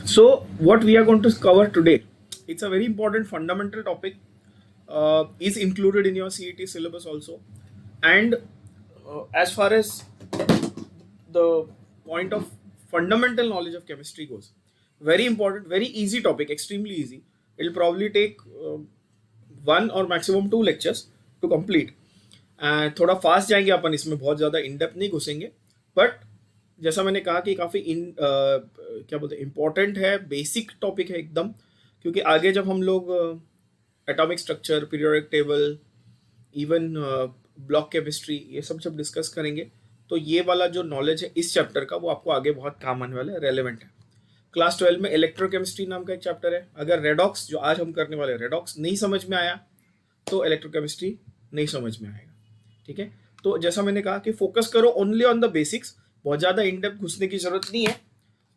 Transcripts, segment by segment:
So what we are going to cover today, it's a very important fundamental topic, is included in your CET syllabus also. And as far as the point of fundamental knowledge of chemistry goes, very important, very easy topic, extremely easy. It'll probably take one or maximum two lectures to complete. थोड़ा fast जाएंगे अपन इसमें, बहुत ज़्यादा in depth नहीं घुसेंगे. But जैसा मैंने कहा कि काफ़ी क्या बोलते हैं, इम्पोर्टेंट है, बेसिक टॉपिक है एकदम. क्योंकि आगे जब हम लोग atomic structure, periodic table, even block chemistry, ये सब जब डिस्कस करेंगे, तो ये वाला जो नॉलेज है इस चैप्टर का, वो आपको आगे बहुत काम आने वाला है, रेलेवेंट है. क्लास 12 में इलेक्ट्रोकेमिस्ट्री नाम का एक चैप्टर है. अगर रेडॉक्स, जो आज हम करने वाले रेडॉक्स, नहीं समझ में आया तो इलेक्ट्रोकेमिस्ट्री नहीं समझ में आएगा. ठीक है. तो जैसा मैंने कहा कि फोकस करो ओनली ऑन द बेसिक्स, बहुत ज़्यादा इन डेप्थ घुसने की जरूरत नहीं है.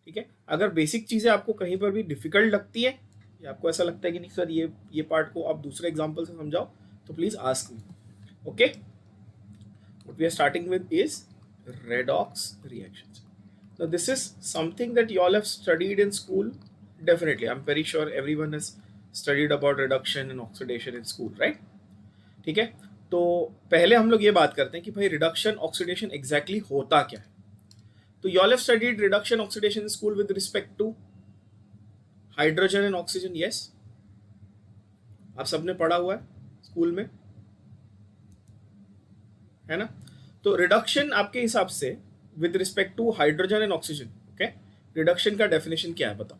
ठीक है. अगर बेसिक चीज़ें आपको कहीं पर भी डिफिकल्ट लगती है, या आपको ऐसा लगता है कि नहीं सर ये पार्ट को आप दूसरे एग्जाम्पल से समझाओ, तो please ask me. Okay. What we are starting with is redox reactions. Now this is something that you all have studied in school. Definitely, I'm very sure everyone has studied about reduction and oxidation in school, right? ठीक है. तो पहले हम लोग ये बात करते हैं कि भाई रिडक्शन ऑक्सीडेशन एग्जैक्टली होता क्या है. तो you all have studied reduction oxidation in school with respect to hydrogen and oxygen. Yes, आप सबने पढ़ा हुआ है स्कूल में, है ना. तो रिडक्शन आपके हिसाब से with respect to hydrogen and oxygen, okay, reduction का डेफिनेशन क्या है बताओ.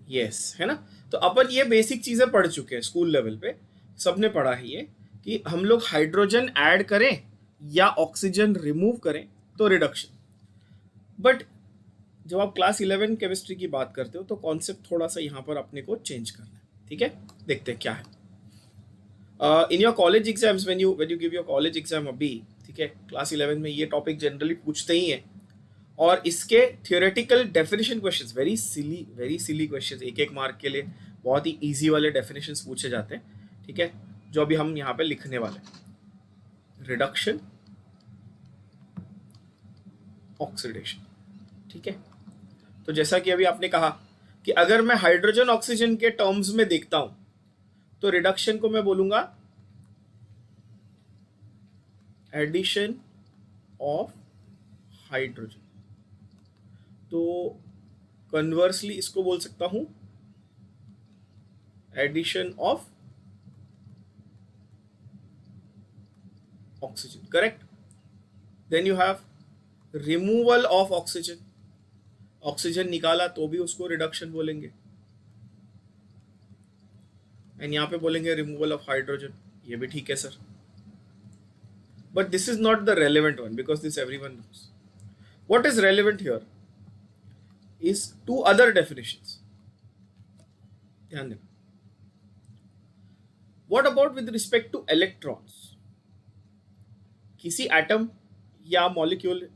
यस, है ना. तो अपन ये बेसिक चीजें पढ़ चुके हैं स्कूल लेवल पे, सबने पढ़ा है ये कि हम लोग हाइड्रोजन ऐड करें या ऑक्सीजन रिमूव करें तो रिडक्शन. बट जब आप क्लास 11 केमिस्ट्री की बात करते हो तो कॉन्सेप्ट थोड़ा सा यहाँ पर अपने को चेंज करना है. ठीक है. देखते हैं क्या है. In your college exams, when you give your college exam अभी, ठीक है, क्लास 11 में ये टॉपिक जनरली पूछते ही हैं. और इसके theoretical definition questions, very silly questions, एक एक मार्क के लिए बहुत ही इजी वाले डेफिनेशंस पूछे जाते हैं. ठीक है. जो अभी हम यहाँ पे लिखने वाले हैं, रिडक्शन, ऑक्सीडेशन. ठीक है. तो जैसा कि अभी आपने कहा कि अगर मैं हाइड्रोजन ऑक्सीजन के टर्म्स में देखता हूं तो रिडक्शन को मैं बोलूंगा एडिशन ऑफ हाइड्रोजन. तो कन्वर्सली इसको बोल सकता हूं addition of oxygen. Correct. Then you have removal of oxygen. Oxygen निकाला तो भी उसको रिडक्शन बोलेंगे. एंड यहां पे बोलेंगे रिमूवल ऑफ हाइड्रोजन. ये भी ठीक है sir, but this is not the relevant one because this everyone knows. What is relevant here is two other definitions. ध्यान दें. What about with respect to electrons. किसी एटम या मॉलिक्यूल,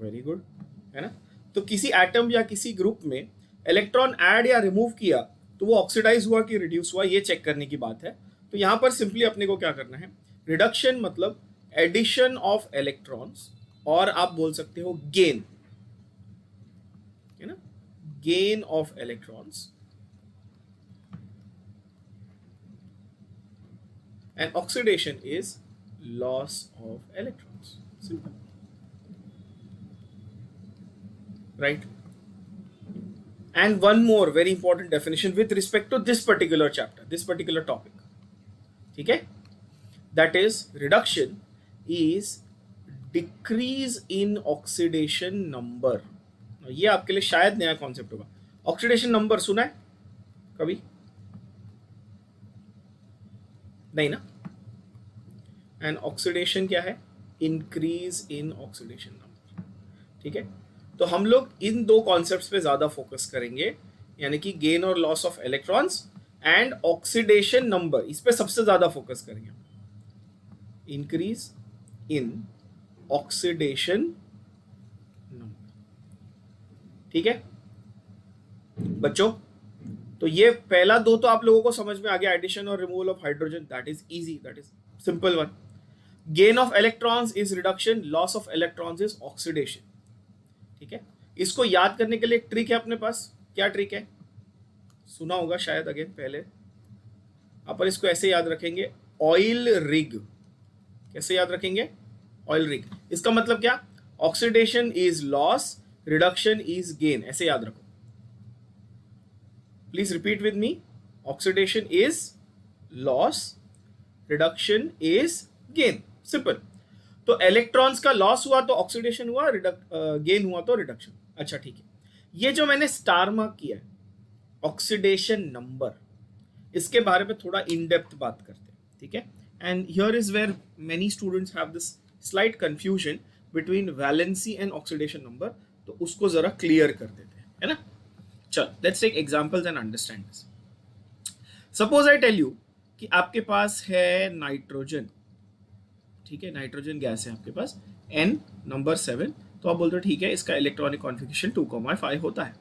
वेरी गुड, है ना. तो किसी एटम या किसी ग्रुप में इलेक्ट्रॉन ऐड या रिमूव किया तो वो ऑक्सीडाइज हुआ कि रिड्यूस हुआ, ये चेक करने की बात है. तो यहां पर सिंपली अपने को क्या करना है, रिडक्शन मतलब एडिशन ऑफ इलेक्ट्रॉन्स, और आप बोल सकते हो गेन, है ना, gain of electrons. And oxidation is loss of electrons. Simple. Right. And one more very important definition with respect to this particular chapter, this particular topic. ठीक है. That is, reduction is decrease in oxidation number. ये आपके लिए शायद नया concept होगा. Oxidation number सुना है कभी? नहीं ना. एंड ऑक्सीडेशन क्या है? Increase in oxidation number. ठीक है. तो हम लोग इन दो कॉन्सेप्ट्स पे ज्यादा फोकस करेंगे, यानी कि गेन और loss of electrons and oxidation number, इस पे सबसे ज्यादा फोकस करेंगे. Increase in oxidation number. ठीक है बच्चों. तो ये पहला दो तो आप लोगों को समझ में आ गया, एडिशन और removal of hydrogen, that is easy, that is simple one. Gain of electrons is reduction, loss of electrons is oxidation. ठीक है, इसको याद करने के लिए एक ट्रिक है अपने पास. क्या ट्रिक है? सुना होगा शायद. अगेन पहले अपन इसको ऐसे याद रखेंगे, ऑयल रिग. कैसे याद रखेंगे? Oil rig. इसका मतलब क्या? Oxidation is loss, reduction is gain. ऐसे याद रखो. Please repeat with me. Oxidation is loss, reduction is gain. Simple. तो इलेक्ट्रॉन्स का लॉस हुआ तो ऑक्सीडेशन हुआ, गेन हुआ तो रिडक्शन. अच्छा ठीक है. ये जो मैंने स्टार मार्क किया है, ऑक्सीडेशन नंबर, इसके बारे में थोड़ा इन डेप्थ बात करते हैं. ठीक है. And here is where many students have this slight confusion between valency and oxidation number. तो उसको जरा क्लियर कर देते हैं, है ना. चल, let's take examples and understand this. Suppose I tell you कि आपके पास है नाइट्रोजन. ठीक है, नाइट्रोजन गैस है आपके पास, N नंबर 7. तो आप बोलते हो ठीक है, इसका इलेक्ट्रॉनिक कॉन्फ़िगरेशन 2,5 होता है.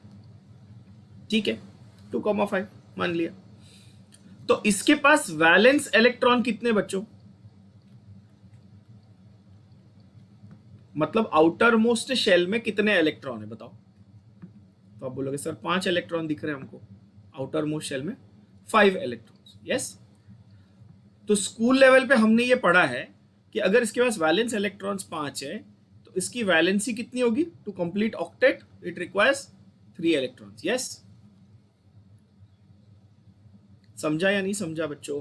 ठीक है, 2,5 मान लिया. तो इसके पास वैलेंस इलेक्ट्रॉन कितने बच्चों? मतलब आउटर मोस्ट शेल में कितने इलेक्ट्रॉन है बताओ. तो आप बोलोगे सर 5 इलेक्ट्रॉन दिख रहे हैं हमको. आउटर मोस्ट शेल में 5 इलेक्ट्रॉन्स. यस. तो स्कूल लेवल पे हमने ये पढ़ा है कि अगर इसके पास वैलेंस इलेक्ट्रॉन्स 5 है तो इसकी वैलेंसी कितनी होगी? To complete octet it requires 3 electrons. Yes. समझा या नहीं समझा बच्चों?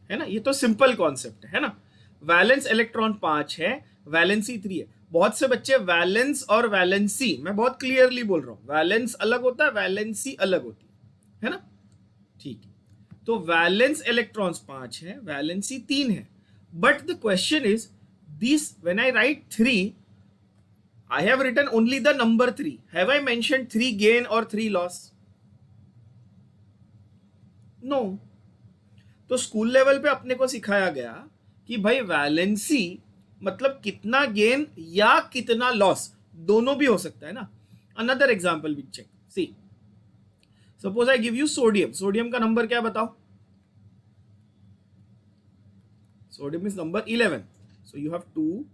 है ना, ये तो सिंपल कॉन्सेप्ट है ना. वैलेंस इलेक्ट्रॉन 5 है, वैलेंसी 3 है. बहुत से बच्चे वैलेंस और वैलेंसी, मैं बहुत क्लियरली बोल रहा हूं, वैलेंस अलग होता है, वैलेंसी अलग होती है ना. ठीक है. तो वैलेंस इलेक्ट्रॉन्स 5 है, वैलेंसी 3 है. But the question is this, when I right 3, I have written only the number 3. Have I mentioned 3 gain or 3 loss? No. तो स्कूल लेवल पे अपने को सिखाया गया कि भाई वैलेंसी मतलब कितना गेन या कितना लॉस, दोनों भी हो सकता है ना. Another example we check. See, suppose I give you sodium. Sodium का नंबर क्या बताओ? Sodium is number 11. So you have 2,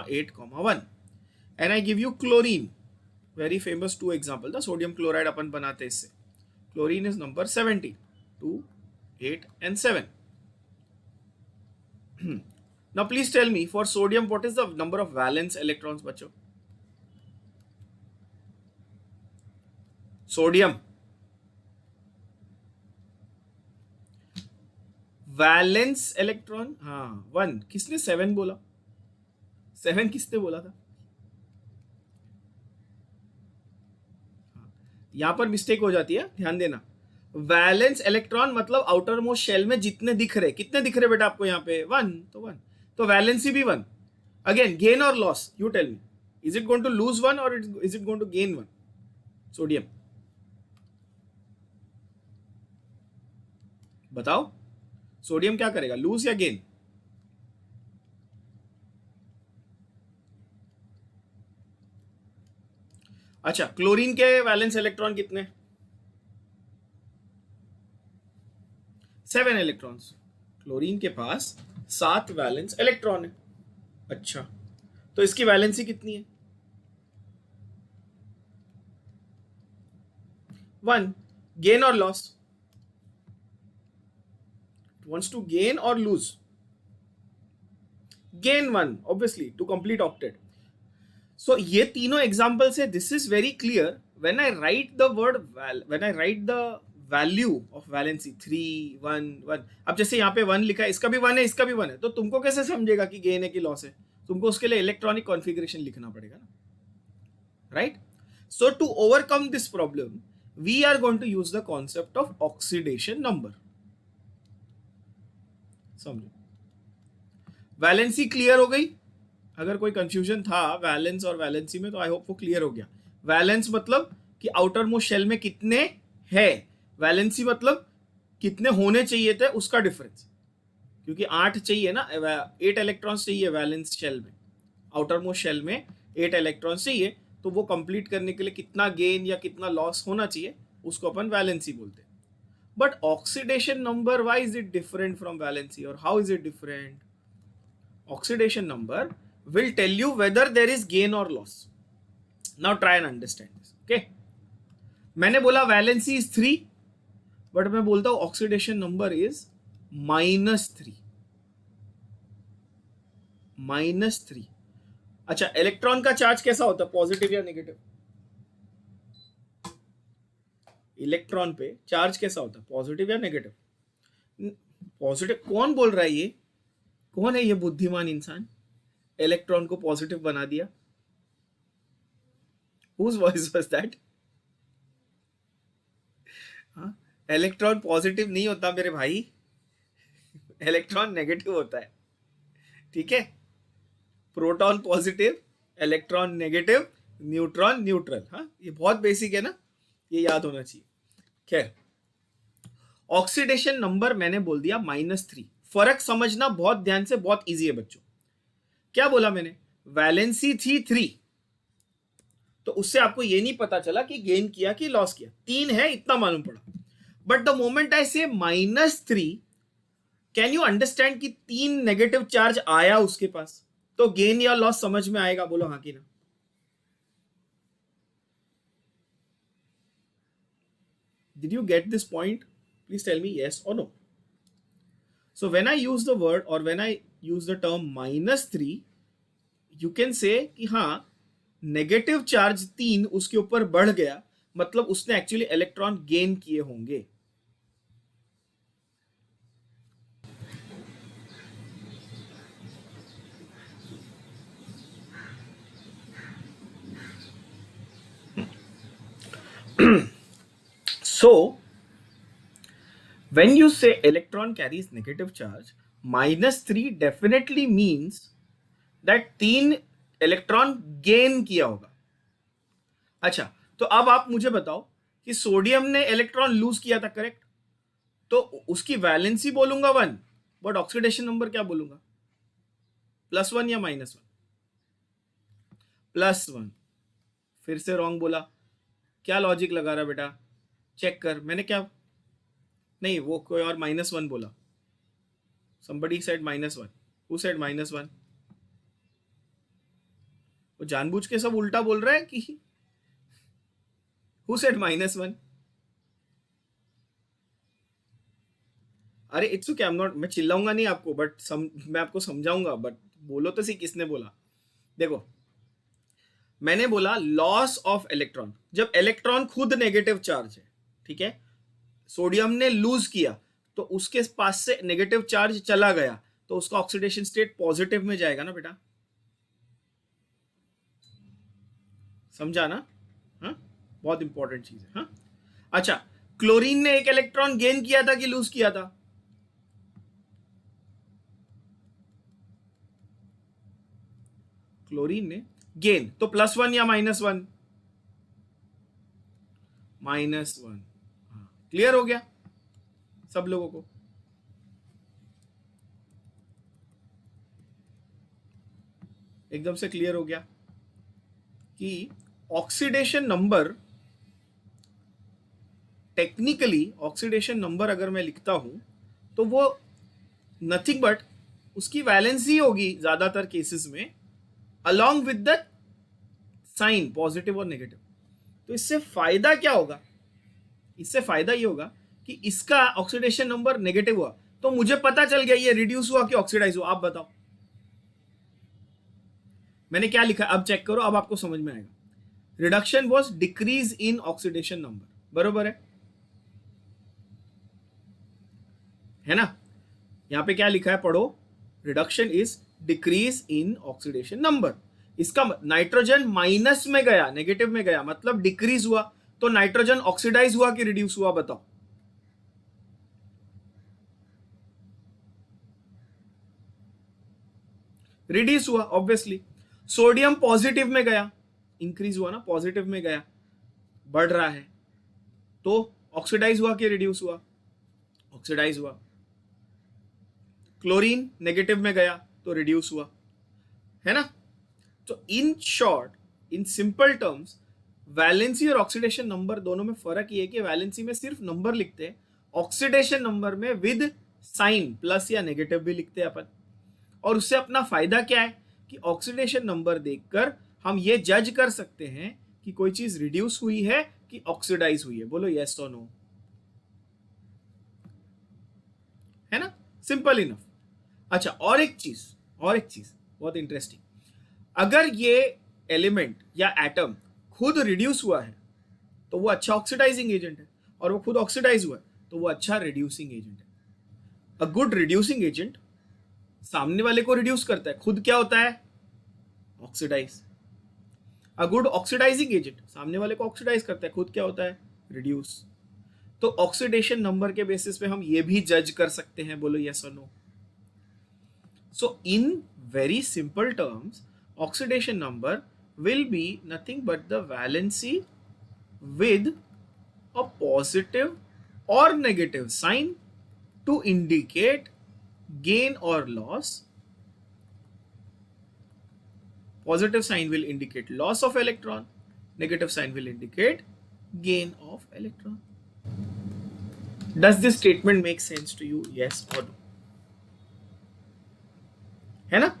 8, 1. And I give you chlorine, very famous 2 example. The sodium chloride अपन बनाते इससे. Chlorine is number 70, 2, 8 and 7. Now please tell me, for sodium what is the number of valence electrons बच्चों? Sodium valence electron, हाँ 1. किसने 7 बोला? 7 किसने बोला था? यहां पर मिस्टेक हो जाती है, ध्यान देना. वैलेंस इलेक्ट्रॉन मतलब आउटर मोस्ट शेल में जितने दिख रहे, कितने दिख रहे बेटा आपको यहाँ पे? 1. तो 1. तो वैलेंसी भी 1. अगेन गेन और loss, you tell me, is it going to lose 1 और is it going to gain 1? Sodium बताओ, सोडियम क्या करेगा, लूज या गेन? अच्छा, क्लोरीन के वैलेंस इलेक्ट्रॉन कितने? 7 इलेक्ट्रॉन्स. क्लोरीन के पास 7 वैलेंस इलेक्ट्रॉन है. अच्छा, तो इसकी वैलेंसी कितनी है? 1. गेन और loss? wants to gain or lose? Gain 1 obviously to complete octet. So ये तीनों एग्जाम्पल से this is very clear. When I right the word, when I right the value of valency 3, 1, 1. अब जैसे यहाँ पे 1 लिखा है, इसका भी 1 है, इसका भी 1 है, तो तुमको कैसे समझेगा कि गेन है कि लॉस है? तुमको उसके लिए इलेक्ट्रॉनिक कॉन्फ़िगरेशन लिखना पड़ेगा ना, right? So to overcome this problem we are going to use the concept of oxidation number. समझो. वैलेंसी क्लियर हो गई? अगर कोई कंफ्यूजन था वैलेंस और वैलेंसी में तो आई होप वो क्लियर हो गया. वैलेंस मतलब कि आउटर मोस्ट शेल में कितने है, वैलेंसी मतलब कितने होने चाहिए थे उसका डिफरेंस. क्योंकि 8 चाहिए ना, 8 इलेक्ट्रॉन्स चाहिए वैलेंस शेल में, आउटर मोस्ट शेल में 8 इलेक्ट्रॉन्स चाहिए. तो वो कंप्लीट करने के लिए कितना गेन या कितना लॉस होना चाहिए उसको अपन वैलेंसी बोलते हैं. But oxidation number, why is it different from valency, or how is it different? Oxidation number will tell you whether there is gain or loss. Now try and understand this. Okay, मैंने बोला valency is 3, but मैं बोलता हूं oxidation number is -3. -3. अच्छा, electron का charge कैसा होता है, पॉजिटिव या नेगेटिव? इलेक्ट्रॉन पे चार्ज कैसा होता है, पॉजिटिव या नेगेटिव? पॉजिटिव. कौन बोल रहा है ये? कौन है ये बुद्धिमान इंसान? इलेक्ट्रॉन को पॉजिटिव बना दिया. Whose voice was that? Electron positive नहीं होता मेरे भाई, इलेक्ट्रॉन नेगेटिव होता है. ठीक है, proton positive, electron negative, neutron neutral. हाँ, ये बहुत बेसिक है ना, ये याद होना चाहिए. खैर, ऑक्सीडेशन नंबर मैंने बोल दिया -3. फर्क समझना बहुत ध्यान से, बहुत इजी है बच्चों. क्या बोला मैंने? वैलेंसी थी 3, तो उससे आपको ये नहीं पता चला कि गेन किया कि लॉस किया. 3 है इतना मालूम पड़ा. बट द मोमेंट आई से -3, कैन यू अंडरस्टैंड कि 3 नेगेटिव चार्ज आया उसके पास, तो गेन या लॉस समझ में आएगा? बोलो हाँ कि ना. Did you get this point? Please tell me yes or no. So when I use the word, or when I use the term -3, you can say कि हाँ, नेगेटिव चार्ज 3 उसके ऊपर बढ़ गया, मतलब उसने एक्चुअली इलेक्ट्रॉन गेन किए होंगे. So when you say electron carries negative charge, -3 definitely means that 3 electron gain किया होगा. अच्छा, तो अब आप मुझे बताओ कि सोडियम ने इलेक्ट्रॉन लूज किया था, करेक्ट? तो उसकी वैलेंसी बोलूंगा 1, बट ऑक्सीडेशन नंबर क्या बोलूंगा? +1 या -1? +1. फिर से रॉन्ग बोला. क्या लॉजिक लगा रहा बेटा? चेक कर. मैंने क्या नहीं, वो कोई और -1 बोला. somebody said -1. who said -1? वो जानबूझ के सब उल्टा बोल रहा है कि who said -1? अरे इट्स ओके, मैं चिल्लाऊंगा नहीं आपको, बट मैं आपको समझाऊंगा. बट बोलो तो सही, किसने बोला? देखो, मैंने बोला लॉस ऑफ इलेक्ट्रॉन. जब इलेक्ट्रॉन खुद नेगेटिव चार्ज है, ठीक है, सोडियम ने लूज किया, तो उसके पास से नेगेटिव चार्ज चला गया, तो उसका ऑक्सीडेशन स्टेट पॉजिटिव में जाएगा ना बेटा. समझा ना? हाँ, बहुत इंपॉर्टेंट चीज है. हाँ, अच्छा, क्लोरीन ने एक इलेक्ट्रॉन गेन किया था कि लूज किया था? क्लोरीन ने गेन, तो +1 या -1? -1. क्लियर हो गया सब लोगों को? एकदम से क्लियर हो गया कि oxidation number, technically oxidation number अगर मैं लिखता हूं तो वो नथिंग बट उसकी वैलेंसी होगी ज्यादातर केसेस में, along with the sign positive और नेगेटिव. तो इससे फायदा क्या होगा? इससे फायदा ये होगा कि इसका ऑक्सीडेशन नंबर नेगेटिव हुआ, तो मुझे पता चल गया ये रिड्यूस हुआ कि ऑक्सीडाइज हुआ. आप बताओ मैंने क्या लिखा? अब चेक करो, अब आपको समझ में आएगा. Reduction was decrease in oxidation number, बरोबर है ना? यहां पे क्या लिखा है, पढ़ो. Reduction is decrease in oxidation number. इसका नाइट्रोजन माइनस में गया, नेगेटिव में गया, मतलब डिक्रीज हुआ. तो नाइट्रोजन ऑक्सीडाइज हुआ कि रिड्यूस हुआ? बताओ. रिड्यूस हुआ ऑब्वियसली. सोडियम पॉजिटिव में गया, इंक्रीज हुआ ना, पॉजिटिव में गया, बढ़ रहा है, तो ऑक्सीडाइज हुआ कि रिड्यूस हुआ? ऑक्सीडाइज हुआ. क्लोरीन नेगेटिव में गया तो रिड्यूस हुआ, है ना? तो in short, in simple terms, valency और ऑक्सीडेशन नंबर दोनों में फर्क ये है कि वैलेंसी में सिर्फ नंबर लिखते हैं, ऑक्सीडेशन नंबर में विद साइन प्लस या नेगेटिव भी लिखते हैं अपन। और उससे अपना फायदा क्या है कि ऑक्सीडेशन नंबर देखकर हम ये जज कर सकते हैं कि कोई चीज रिड्यूस हुई है कि ऑक्सीडाइज हुई है। बोलो यस और नो, है ना, सिंपल इनफ। अच्छा, और एक चीज बहुत इंटरेस्टिंग, अगर ये एलिमेंट या एटम खुद रिड्यूस हुआ है तो वो अच्छा ऑक्सीडाइजिंग एजेंट है, और वो खुद ऑक्सीडाइज हुआ है तो वो अच्छा रिड्यूसिंग एजेंट है। अ गुड रिड्यूसिंग एजेंट सामने वाले को रिड्यूस करता है, खुद क्या होता है, oxidize. A good oxidising agent सामने वाले को ऑक्सीडाइज करता है, खुद क्या होता है, रिड्यूस। तो ऑक्सीडेशन नंबर के बेसिस पे हम ये भी जज कर सकते हैं। बोलो यस और no. So in very simple terms, oxidation number will be nothing but the valency with a positive or negative sign to indicate gain or loss. Positive sign will indicate loss of electron, negative sign will indicate gain of electron. Does this statement make sense to you? Yes or no? है ना।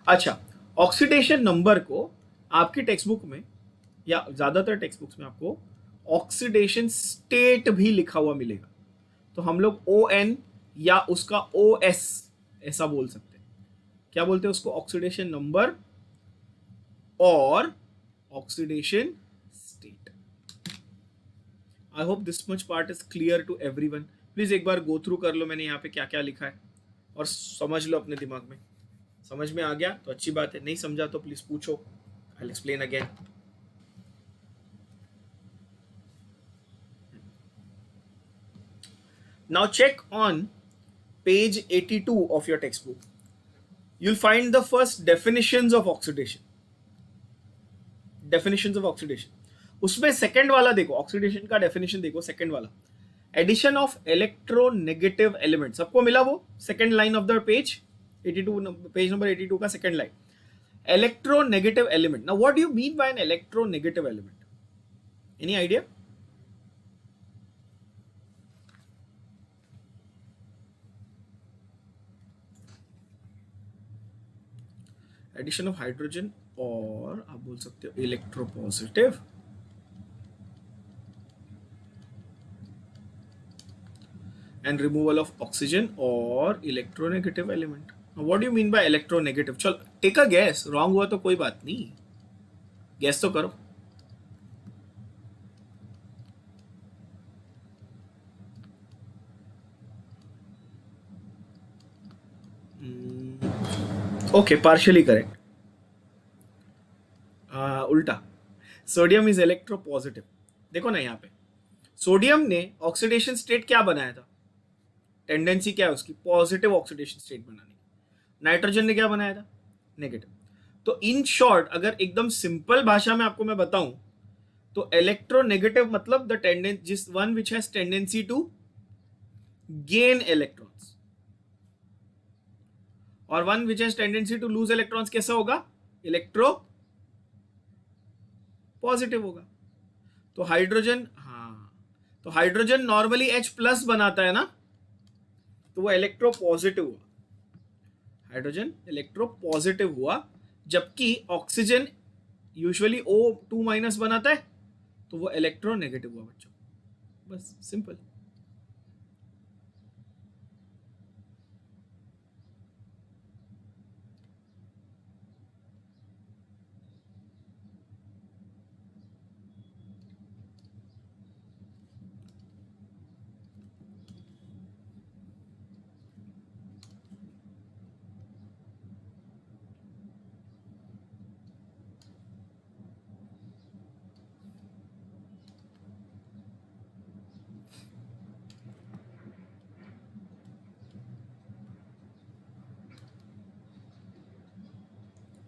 अच्छा, oxidation number को आपकी text book में या ज्यादातर text books में आपको ऑक्सीडेशन स्टेट भी लिखा हुआ मिलेगा। तो हम लोग ON या उसका OS ऐसा बोल सकते हैं। क्या बोलते हैं उसको, ऑक्सीडेशन नंबर और oxidation state. I hope this much part is clear to everyone. Please एक बार गो थ्रू कर लो मैंने यहाँ पे क्या क्या लिखा है और समझ लो अपने दिमाग में। समझ में आ गया तो अच्छी बात है, नहीं समझा तो प्लीज पूछो, I will explain again. Now check on page 82 of your textbook. You'll find the first definitions of oxidation. Definitions of oxidation. उसमें सेकंड वाला देखो, ऑक्सीडेशन का डेफिनेशन देखो, सेकंड वाला, एडिशन ऑफ इलेक्ट्रोनेगेटिव एलिमेंट। सबको मिला वो second line of the page 82, page number 82 का second line, electronegative element. Now what do you mean by an electronegative element? Any idea? Addition of hydrogen, और आप बोल सकते हो electropositive, and removal of oxygen और electronegative element. What do you mean by electronegative? चलो take a guess, wrong हुआ तो कोई बात नहीं, गैस तो करो। Okay, partially correct. उल्टा, सोडियम इज इलेक्ट्रोपॉजिटिव। देखो ना यहाँ पे, सोडियम ने ऑक्सीडेशन स्टेट क्या बनाया था, टेंडेंसी क्या है उसकी, पॉजिटिव ऑक्सीडेशन स्टेट बनाने की। नाइट्रोजन ने क्या बनाया था, नेगेटिव। तो इन शॉर्ट अगर एकदम सिंपल भाषा में आपको मैं बताऊं तो इलेक्ट्रोनेगेटिव मतलब द टेंडेंसी, जिस one which has tendency to gain electrons, और one which has tendency to lose electrons कैसा होगा, इलेक्ट्रो पॉजिटिव होगा। तो हाइड्रोजन, हाँ, तो हाइड्रोजन नॉर्मली H+ बनाता है ना, तो वो इलेक्ट्रो पॉजिटिव हुआ, हाइड्रोजन इलेक्ट्रो पॉजिटिव हुआ, जबकि ऑक्सीजन यूजुअली O2- बनाता है, तो वो इलेक्ट्रो नेगेटिव हुआ बच्चों। बस simple.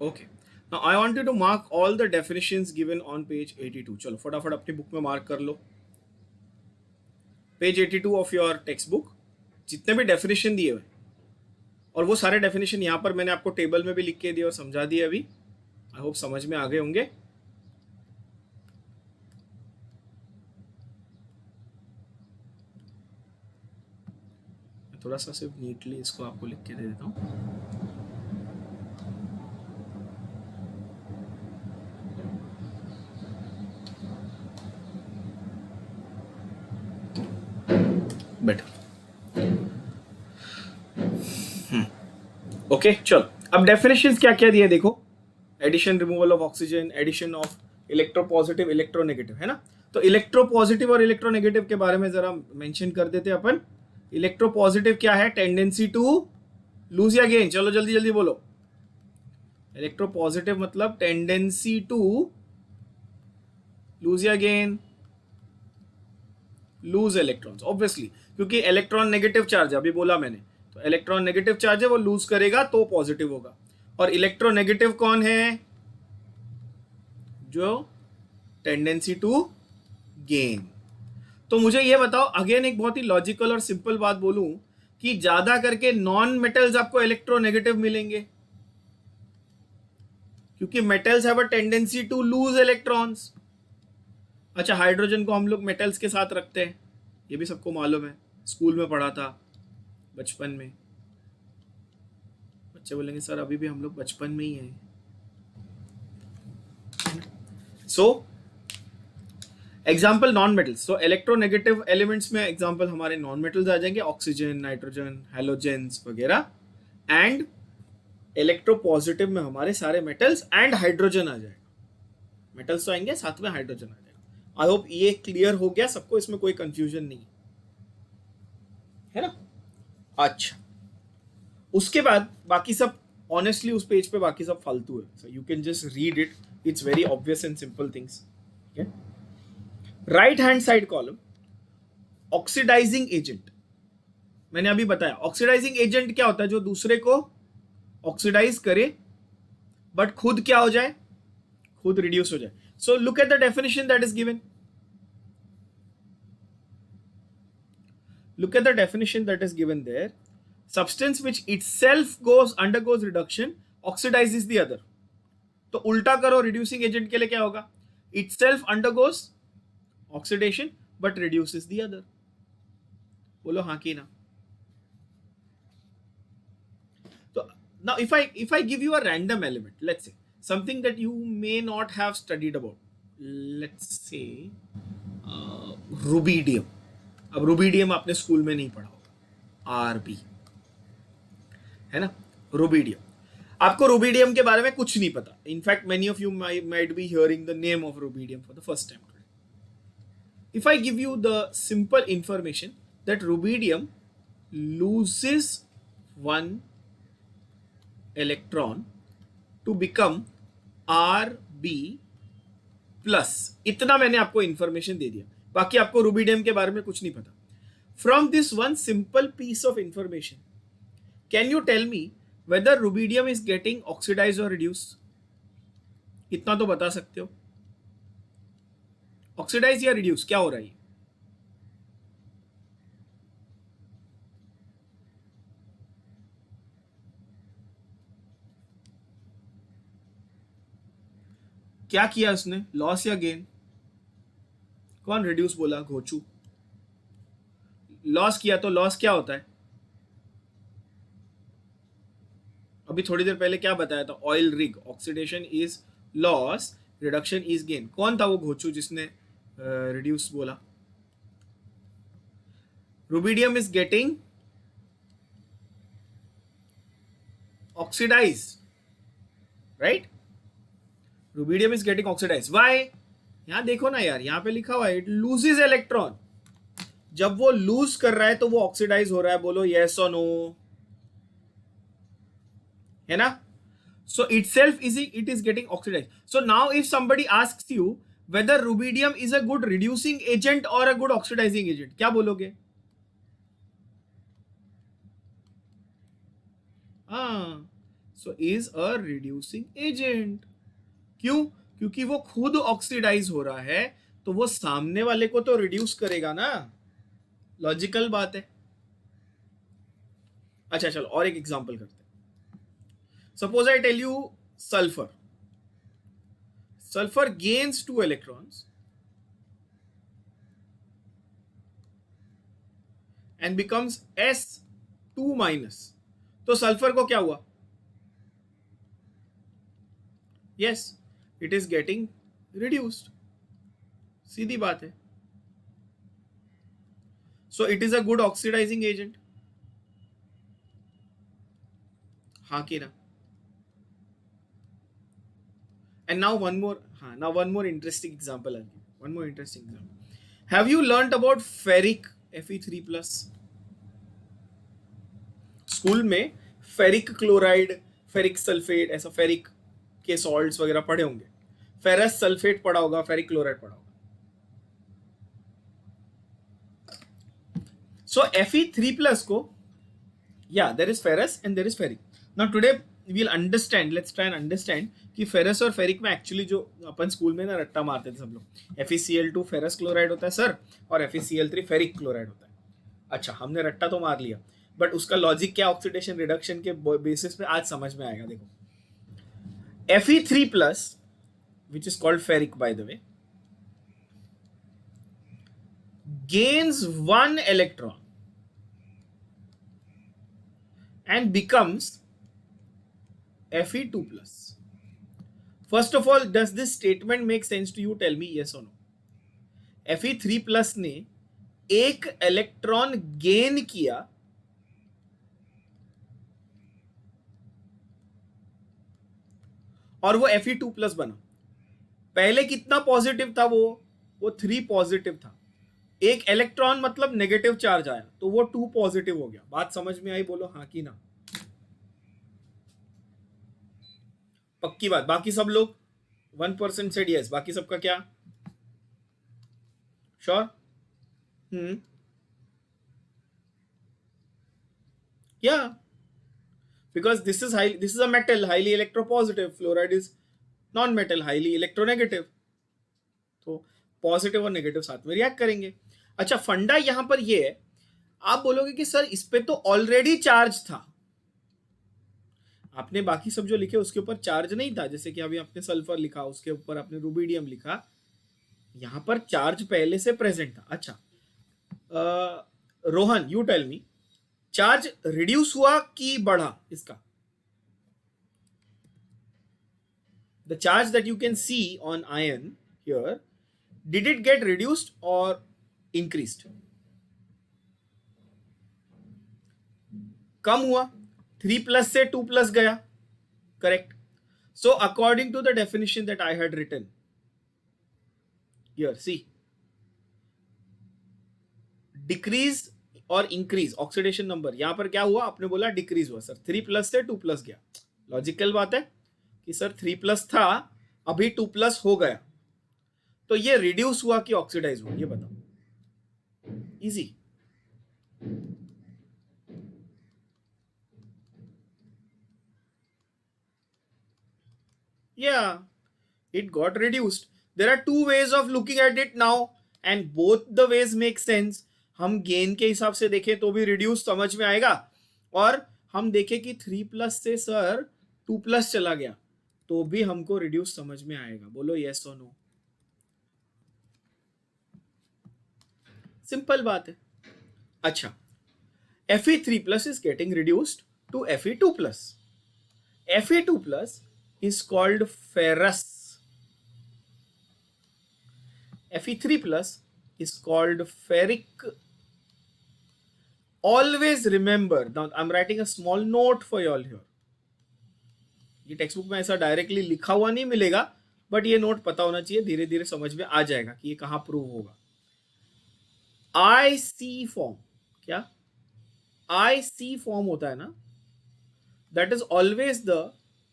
Okay, now I want you to mark all the definitions given on page 82। चलो फटाफट अपनी बुक में मार्क कर लो, page 82 of your textbook, जितने भी डेफिनेशन दिए हुए, और वो सारे डेफिनेशन यहाँ पर मैंने आपको टेबल में भी लिख के दिए और समझा दिए अभी। आई होप समझ में आ गए होंगे। थोड़ा सा सिर्फ नीटली इसको आपको लिख के दे देता हूँ। बेटर। ओके चलो, अब डेफिनेशंस क्या क्या दिए देखो। Addition removal of oxygen, addition of electropositive electronegative, है ना। तो इलेक्ट्रोपॉजिटिव और इलेक्ट्रोनेगेटिव के बारे में जरा मेंशन कर देते अपन। इलेक्ट्रोपॉजिटिव क्या है? टेंडेंसी टू लूज या गेन। चलो जल्दी जल्दी बोलो। इलेक्ट्रोपॉजिटिव मतलब टेंडेंसी टू लूज या गेन, लूज इलेक्ट्रॉन्स ऑब्वियसली, क्योंकि इलेक्ट्रॉन नेगेटिव चार्ज है, अभी बोला मैंने। तो इलेक्ट्रॉन नेगेटिव चार्ज है, वो लूज करेगा तो पॉजिटिव होगा। और इलेक्ट्रोनेगेटिव कौन है? जो टेंडेंसी टू गेन। तो मुझे ये बताओ, अगेन एक बहुत ही लॉजिकल और सिंपल बात बोलूं कि ज्यादा करके नॉन मेटल्स आपको इलेक्ट्रोनेगेटिव मिलेंगे, क्योंकि metals have a tendency to lose electrons. अच्छा, हाइड्रोजन को हम लोग मेटल्स के साथ रखते हैं, ये भी सबको मालूम है, स्कूल में पढ़ा था बचपन में। बच्चे बोलेंगे सर अभी भी हम लोग बचपन में ही हैं। सो एग्जाम्पल नॉन मेटल्स, तो इलेक्ट्रोनेगेटिव एलिमेंट्स में एग्जाम्पल हमारे नॉन मेटल्स आ जाएंगे, ऑक्सीजन, नाइट्रोजन, हेलोजेंस वगैरह। एंड इलेक्ट्रोपॉजिटिव में हमारे सारे मेटल्स एंड हाइड्रोजन आ जाएगा। मेटल्स तो आएंगे, साथ में हाइड्रोजन आ जाएगा। आई होप ये क्लियर हो गया सबको, इसमें कोई कंफ्यूजन नहीं है ना। अच्छा, उसके बाद बाकी सब ऑनेस्टली उस पेज पे बाकी सब फालतू है, so you can just read it, it's very obvious and simple things. Right hand side column, oxidizing agent. मैंने अभी बताया ऑक्सीडाइजिंग एजेंट क्या होता है, जो दूसरे को ऑक्सीडाइज करे बट खुद क्या हो जाए, खुद रिड्यूस हो जाए। So look at the definition that is given. Look at the definition that is given there. Substance which itself undergoes reduction oxidizes the other. तो उल्टा करो, reducing agent के लिए क्या होगा? Itself undergoes oxidation but reduces the other. बोलो हाँ कि ना। तो now if I give you a random element, let's say something that you may not have studied about, let's say rubidium. अब रुबिडियम आपने स्कूल में नहीं पढ़ा होगा, आरबी, है ना। रुबिडियम, आपको रुबिडियम के बारे में कुछ नहीं पता। In fact many of you might be hearing the name of rubidium for the first time today. If I give you the simple information that rubidium loses one electron to become RB plus, इतना मैंने आपको information दे दिया, बाकी आपको rubidium के बारे में कुछ नहीं पता। From this one simple piece of information, can you tell me whether rubidium is getting oxidize और रिड्यूस? इतना तो बता सकते हो, ऑक्सीडाइज या रिड्यूस क्या हो रहा है? क्या किया उसने, लॉस या गेन? कौन रिड्यूस बोला? घोचू। लॉस किया तो लॉस क्या होता है? अभी थोड़ी देर पहले क्या बताया था, oil rig, oxidation is loss, reduction is gain. कौन था वो घोचू जिसने रिड्यूस बोला? Rubidium is getting oxidize, right? Rubidium is getting oxidize, why? यहां देखो ना यार, यहां पे लिखा हुआ है इट लूजेस इलेक्ट्रॉन। जब वो लूज कर रहा है तो वो ऑक्सीडाइज हो रहा है। बोलो यस और नो, है ना। सो itself it is getting oxidized. So now if somebody asks you whether rubidium is a good reducing agent or a good oxidizing agent, क्या बोलोगे? हाँ, so is a reducing agent. क्यों? क्योंकि वो खुद ऑक्सीडाइज हो रहा है, तो वो सामने वाले को तो रिड्यूस करेगा ना। लॉजिकल बात है। अच्छा चलो और एक एग्जांपल करते हैं। Suppose I tell you sulfur. Sulfur gains 2 electrons and becomes S 2 minus, तो सल्फर को क्या हुआ? Yes, it is getting reduced, सीधी बात है. So it is a good oxidising agent. हाँ कि ना? And now one more, one more interesting example I'll give. One more interesting example. Have you learnt about ferric Fe3 plus? School में ferric chloride, ferric sulphate, ऐसा ferric के salts वगैरह पढ़े होंगे. Ferrous sulphate पढ़ा होगा, फेरिक क्लोराइड पढ़ा होगा. So Fe3 plus को, yeah, there is ferrous and there is ferric. Now today we'll understand, let's try and understand कि फेरस और फेरिक में एक्चुअली जो अपन स्कूल में ना रट्टा मारते थे सब लोग, FeCl2 फेरस क्लोराइड होता है सर, और FeCl3 फेरिक क्लोराइड होता है. अच्छा, हमने रट्टा तो मार लिया, बट उसका लॉजिक क्या ऑक्सीडेशन रिडक्शन के बेसिस पे आज समझ में आएगा. देखो, Fe3 plus, which is called ferric by the way, gains one electron and becomes Fe2 plus. First of all, does this statement make sense to you? Tell me yes or no. Fe3 plus ने एक electron gain किया और वो Fe2 plus बना. पहले कितना positive था? वो 3 पॉजिटिव था. एक इलेक्ट्रॉन मतलब नेगेटिव चार्ज आया, तो वो 2 पॉजिटिव हो गया. बात समझ में आई? बोलो हाँ कि ना. पक्की बात. बाकी सब लोग 1% सेड यस, बाकी सबका क्या? Sure? Yeah, because this is a metal, highly electropositive. Fluoride is non-metal, highly electronegative. तो पॉजिटिव और नेगेटिव साथ में रिएक्ट करेंगे. अच्छा, फंडा यहां पर ये है, आप बोलोगे कि सर इस पे तो ऑलरेडी चार्ज था. आपने बाकी सब जो लिखे उसके ऊपर चार्ज नहीं था, जैसे कि अभी आपने सल्फर लिखा, उसके ऊपर आपने रुबिडियम लिखा, यहां पर चार्ज पहले से प्रेजेंट था. अच्छा, Rohan, you tell me, charge reduce हुआ कि बढ़ा इसका? The charge that you can see on iron here, did it get reduced or increased? कम हुआ. 3 plus से 2 plus गया. Correct. So according to the definition that I had written here, see, decrease और increase oxidation number, यहां पर क्या हुआ? आपने बोला डिक्रीज हुआ. सर 3 प्लस से 2 प्लस गया. लॉजिकल बात है कि सर 3 प्लस था, अभी 2 प्लस हो गया, तो ये रिड्यूस हुआ कि ऑक्सीडाइज हुआ? ये बताओ. Easy. Yeah, it got reduced. There are two ways of looking at it now, and both the ways make sense. हम गेन के हिसाब से देखें तो भी रिड्यूस समझ में आएगा, और हम देखें कि 3 प्लस से सर 2 प्लस चला गया तो भी हमको रिड्यूस समझ में आएगा. बोलो यस और नो. सिंपल बात है. अच्छा, Fe3 plus is getting reduced to Fe2 plus. Fe2 plus is called ferrous. Fe3 plus is called ferric. Always remember, now I'm writing a small note for you all here. ये text book में ऐसा directly लिखा हुआ नहीं मिलेगा, but ये note पता होना चाहिए, धीरे धीरे समझ में आ जाएगा कि ये कहां प्रूव होगा. IC फॉर्म, क्या IC फॉर्म होता है ना, that is always the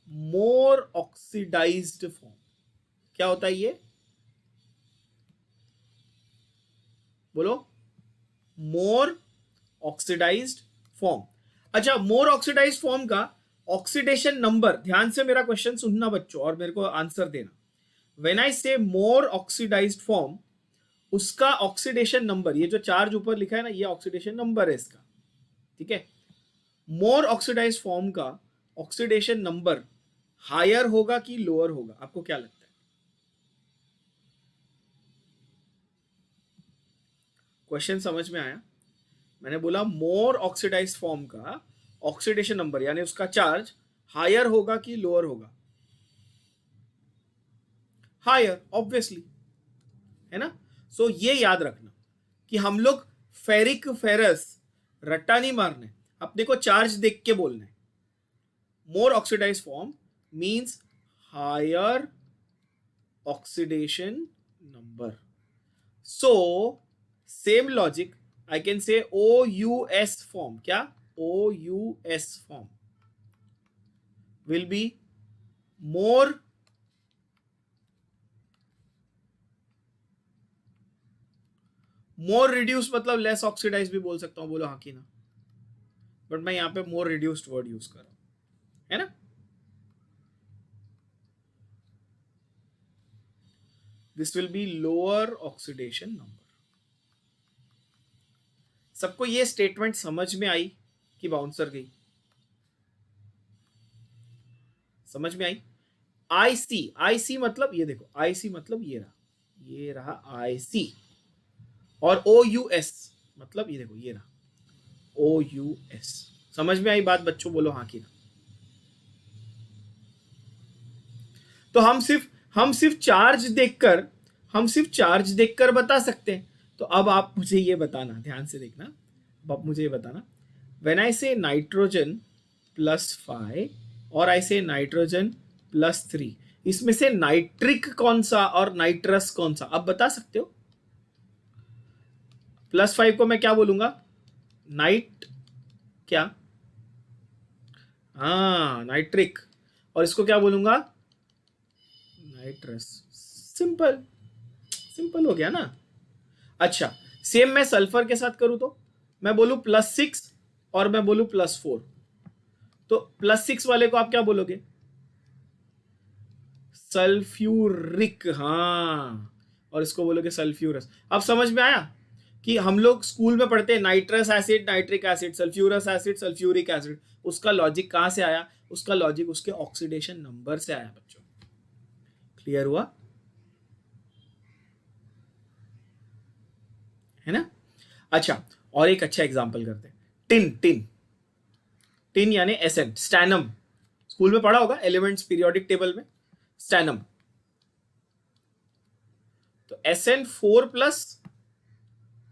more oxidized form. क्या होता है ये? बोलो. More oxidized form. अच्छा, मोर ऑक्सीडाइज्ड फॉर्म का ऑक्सीडेशन नंबर, ध्यान से मेरा क्वेश्चन सुनना बच्चों और मेरे को आंसर देना. व्हेन आई से मोर ऑक्सीडाइज्ड फॉर्म, उसका ऑक्सीडेशन नंबर, ये जो चार्ज ऊपर लिखा है ना, ये ऑक्सीडेशन नंबर है इसका. ठीक है. मोर ऑक्सीडाइज्ड फॉर्म का ऑक्सीडेशन नंबर हायर होगा कि लोअर होगा? आपको क्या लगता है? क्वेश्चन समझ में आया? मैंने बोला मोर ऑक्सीडाइज फॉर्म का ऑक्सीडेशन नंबर यानी उसका चार्ज हायर होगा कि लोअर होगा? हायर, ऑब्वियसली, है ना? सो ये याद रखना कि हम लोग फेरिक फेरस रट्टा नहीं मारने, अपने को चार्ज देख के बोलना है. More oxidise form means higher oxidation number. So same logic I can say OUS form. क्या? OUS form will be more reduce, मतलब लेस ऑक्सीडाइज भी बोल सकता हूं. बोलो हाँ कि ना? बट मैं यहां पे मोर रिड्यूस्ड वर्ड यूज कर रहा हूं, है ना? This will be lower oxidation number. सबको ये स्टेटमेंट समझ में आई कि बाउंसर गई? समझ में आई? आईसी मतलब ये देखो, आईसी मतलब ये रहा आईसी. और OUS मतलब ये देखो, ये रहा OUS. समझ में आई बात बच्चों? बोलो हाँ कि ना? तो हम सिर्फ चार्ज देखकर बता सकते हैं. तो अब आप मुझे ये बताना, ध्यान से देखना. अब आप मुझे ये बताना, व्हेन आई से नाइट्रोजन +5 और आई से नाइट्रोजन +3, इसमें से नाइट्रिक कौन सा और नाइट्रस कौन सा? आप बता सकते हो? +5 को मैं क्या बोलूंगा? नाइट, क्या? हाँ, नाइट्रिक. और इसको क्या बोलूंगा? नाइट्रस. सिंपल, सिंपल हो गया ना? अच्छा, सेम मैं सल्फर के साथ करूं तो मैं बोलूं +6 और मैं बोलूं +4. तो +6 वाले को आप क्या बोलोगे? सल्फ्यूरिक. हाँ, और इसको बोलोगे सल्फ्यूरस. अब समझ में आया कि हम लोग स्कूल में पढ़ते हैं nitrous acid, nitric acid, sulphurous acid, sulphuric acid. उसका लॉजिक कहां से आया? उसका लॉजिक उसके ऑक्सीडेशन नंबर से आया बच्चों. क्लियर हुआ? है ना? अच्छा, और एक अच्छा एग्जांपल करते हैं. टिन. टिन यानी एसएन, स्टैनम. स्कूल में पढ़ा होगा एलिमेंट्स पीरियोडिक टेबल में. स्टैनम. तो SN4+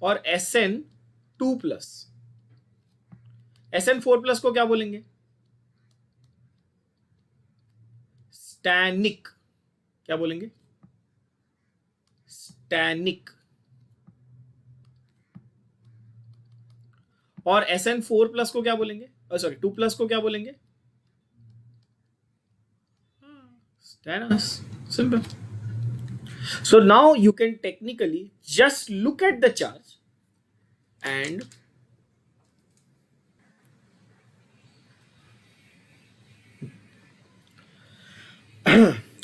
और SN2+. SN4+ को क्या बोलेंगे? स्टैनिक. क्या बोलेंगे? स्टैनिक. और SN4+ को क्या बोलेंगे? सॉरी, 2+ को क्या बोलेंगे? Stannous. Simple. So now you can technically just look at the charge and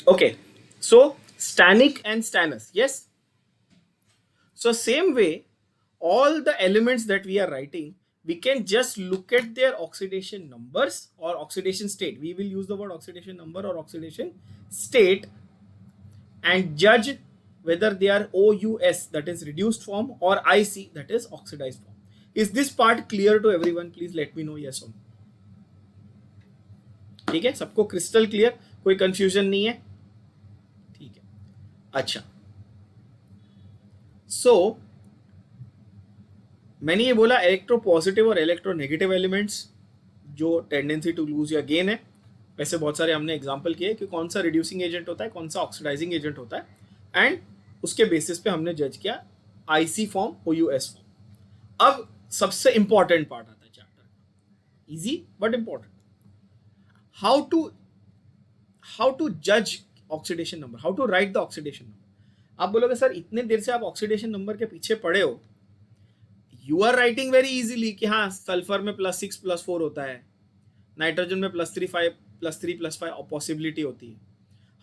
okay, so stanic and stannous, yes. So same way, all the elements that we are writing, we can just look at their oxidation numbers or oxidation state. We will use the word oxidation number or oxidation state and judge whether they are OUS, that is reduced form, or IC, that is oxidized form. Is this part clear to everyone? Please let me know yes or no. ठीक है, सबको crystal clear? कोई confusion नहीं है? ठीक है. अच्छा, सो मैंने ये बोला इलेक्ट्रो पॉजिटिव और इलेक्ट्रो नेगेटिव एलिमेंट्स जो टेंडेंसी टू लूज या गेन है. वैसे बहुत सारे हमने एग्जांपल किए कि कौन सा रिड्यूसिंग एजेंट होता है, कौन सा ऑक्सीडाइजिंग एजेंट होता है, एंड उसके बेसिस पे हमने जज किया आईसी फॉर्म, OUS फॉर्म. अब सबसे इंपॉर्टेंट पार्ट आता है चैप्टर का, easy but important. How to जज oxidation number, how to write the oxidation number. आप बोलोगे सर इतने देर से आप ऑक्सीडेशन नंबर के पीछे पड़े हो, you are writing very easily कि हाँ सल्फर में +6 +4 होता है, नाइट्रोजन में +3 +5 पॉसिबिलिटी होती है.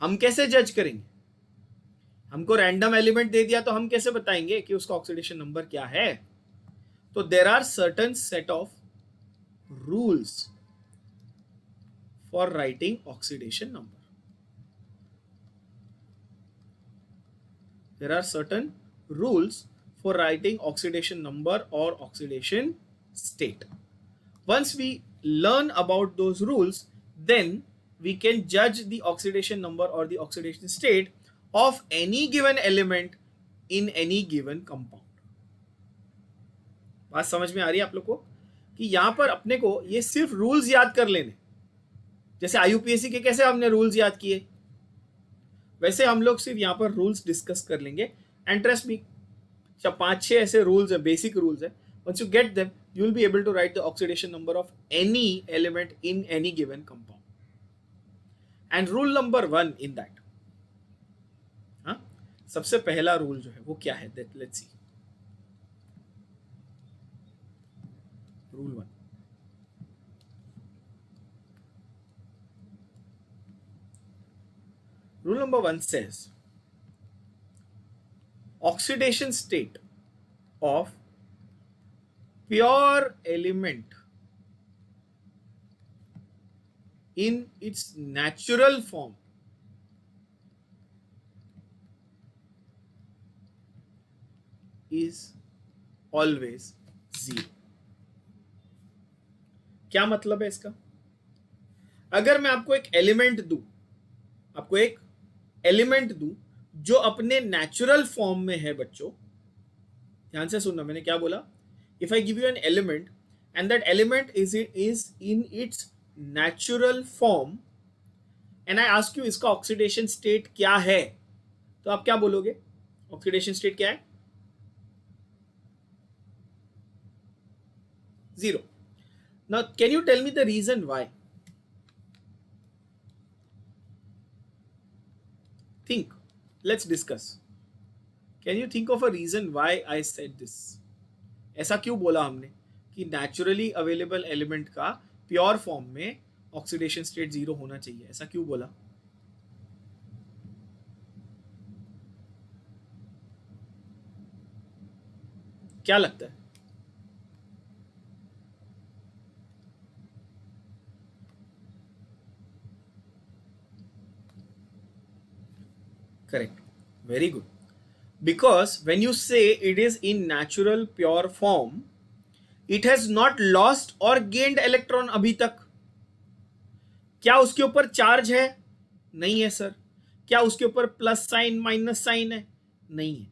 हम कैसे जज करेंगे? हमको रैंडम एलिमेंट दे दिया तो हम कैसे बताएंगे कि उसका ऑक्सीडेशन नंबर क्या है? तो there are certain set of rules for writing oxidation number. There are certain rules for writing oxidation number or oxidation state. Once we learn about those rules, then we can judge the oxidation number or the oxidation state of any given element in any given compound. बात समझ में आ रही है आप लोग को कि यहां पर अपने को ये सिर्फ रूल्स याद कर लेने, जैसे IUPAC के कैसे हमने रूल्स याद किए, वैसे हम लोग सिर्फ यहां पर रूल्स डिस्कस कर लेंगे. एंड ट्रस्ट मी, जब 5-6 ऐसे रूल्स है, बेसिक रूल्स है, once you get them you will be able to write the oxidation number of any element in any given compound. And rule number 1 in that, हाँ, सबसे पहला rule जो है वो क्या है, let's see. Rule 1. Rule number 1 says oxidation state of pure element in its natural form is always 0. क्या मतलब है इसका? अगर मैं आपको एक एलिमेंट दूं, जो अपने नेचुरल फॉर्म में है, बच्चों ध्यान से सुनना, मैंने क्या बोला. If I give you an element and that element is in its natural form and I ask you इसका oxidation state क्या है, तो आप क्या बोलोगे? Oxidation state क्या है? 0. Now can you tell me the reason why? Think. Let's discuss. Can you think of a reason why I said this? ऐसा क्यों बोला हमने कि नेचुरली अवेलेबल एलिमेंट का प्योर फॉर्म में ऑक्सीडेशन स्टेट 0 होना चाहिए, ऐसा क्यों बोला? क्या लगता है? Correct. Very good. Because when you say it is in natural pure form, it has not lost or gained electron अभी तक. क्या उसके ऊपर चार्ज है? नहीं है सर. क्या उसके ऊपर प्लस साइन माइनस साइन है? नहीं है.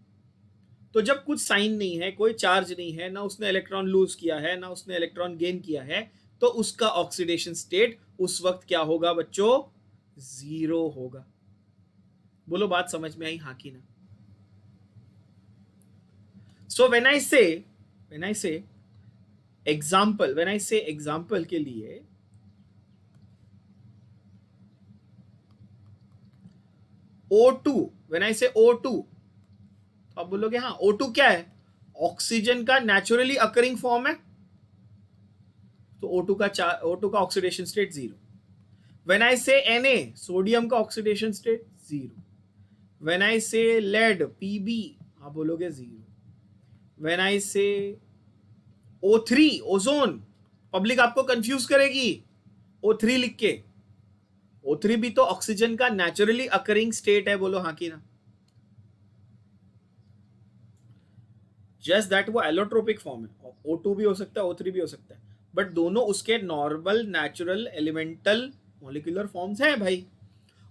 तो जब कुछ साइन नहीं है, कोई चार्ज नहीं है, ना उसने इलेक्ट्रॉन लूज किया है, ना उसने इलेक्ट्रॉन गेन किया है, तो उसका ऑक्सीडेशन स्टेट उस वक्त क्या होगा बच्चों? 0 होगा. बोलो बात समझ में आई, हाँ कि ना? So when I say example के लिए O2, when I say O2, तो आप बोलोगे हाँ O2 क्या है? ऑक्सीजन का नेचुरली अकरिंग फॉर्म है, तो O2 का oxidation state 0. When I say Na, sodium का oxidation state 0. When I say lead, Pb, आप बोलोगे 0. When I say O3, ozone, public आपको कंफ्यूज करेगी O3 लिख के. O3 भी तो ऑक्सीजन का नेचुरली अकरिंग स्टेट है, बोलो हाँ कि ना? जस्ट दैट वो एलोट्रोपिक फॉर्म है. O2 भी हो सकता है, O3 भी हो सकता है, बट दोनों उसके normal natural elemental molecular forms हैं भाई.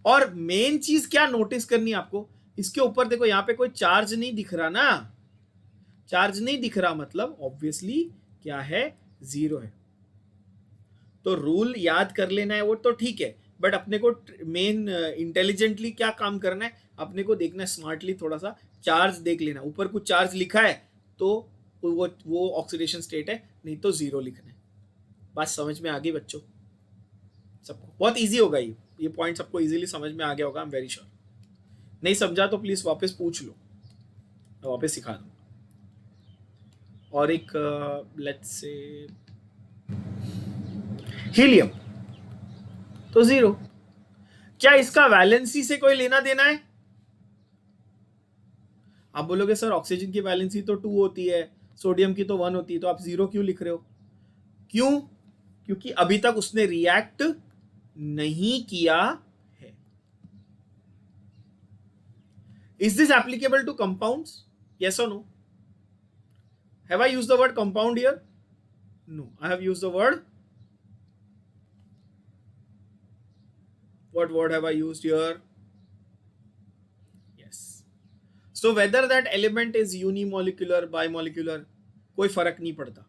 और मेन चीज क्या नोटिस करनी है आपको, इसके ऊपर देखो, यहाँ पे कोई चार्ज नहीं दिख रहा ना. चार्ज नहीं दिख रहा मतलब ऑब्वियसली क्या है? 0 है. तो रूल याद कर लेना है वो तो ठीक है, बट अपने को मेन इंटेलिजेंटली क्या काम करना है, अपने को देखना है स्मार्टली, थोड़ा सा चार्ज देख लेना. ऊपर कुछ चार्ज लिखा है तो वो ऑक्सीडेशन स्टेट है, नहीं तो 0 लिखना है. बात समझ में आ गई बच्चों सबको? बहुत इजी होगा ये पॉइंट सबको इजीली समझ में आ गया होगा, आई एम वेरी श्योर. नहीं समझा तो प्लीज वापस पूछ लो, मैं वापस सिखा दूँ. और एक लेट्स से हीलियम, तो 0. क्या इसका वैलेंसी से कोई लेना देना है? आप बोलोगे सर ऑक्सीजन की वैलेंसी तो 2 होती है, सोडियम की तो 1 होती है, तो आप 0 क्यों लिख रहे हो? क्यों? क्योंकि अभी तक उसने रिएक्ट नहीं किया है. Is this applicable two compounds? Yes और no? Have I used the word compound here? No, I have used the word. What word have I used here? Yes. So whether that element is unimolecular, bimolecular, कोई फर्क नहीं पड़ता,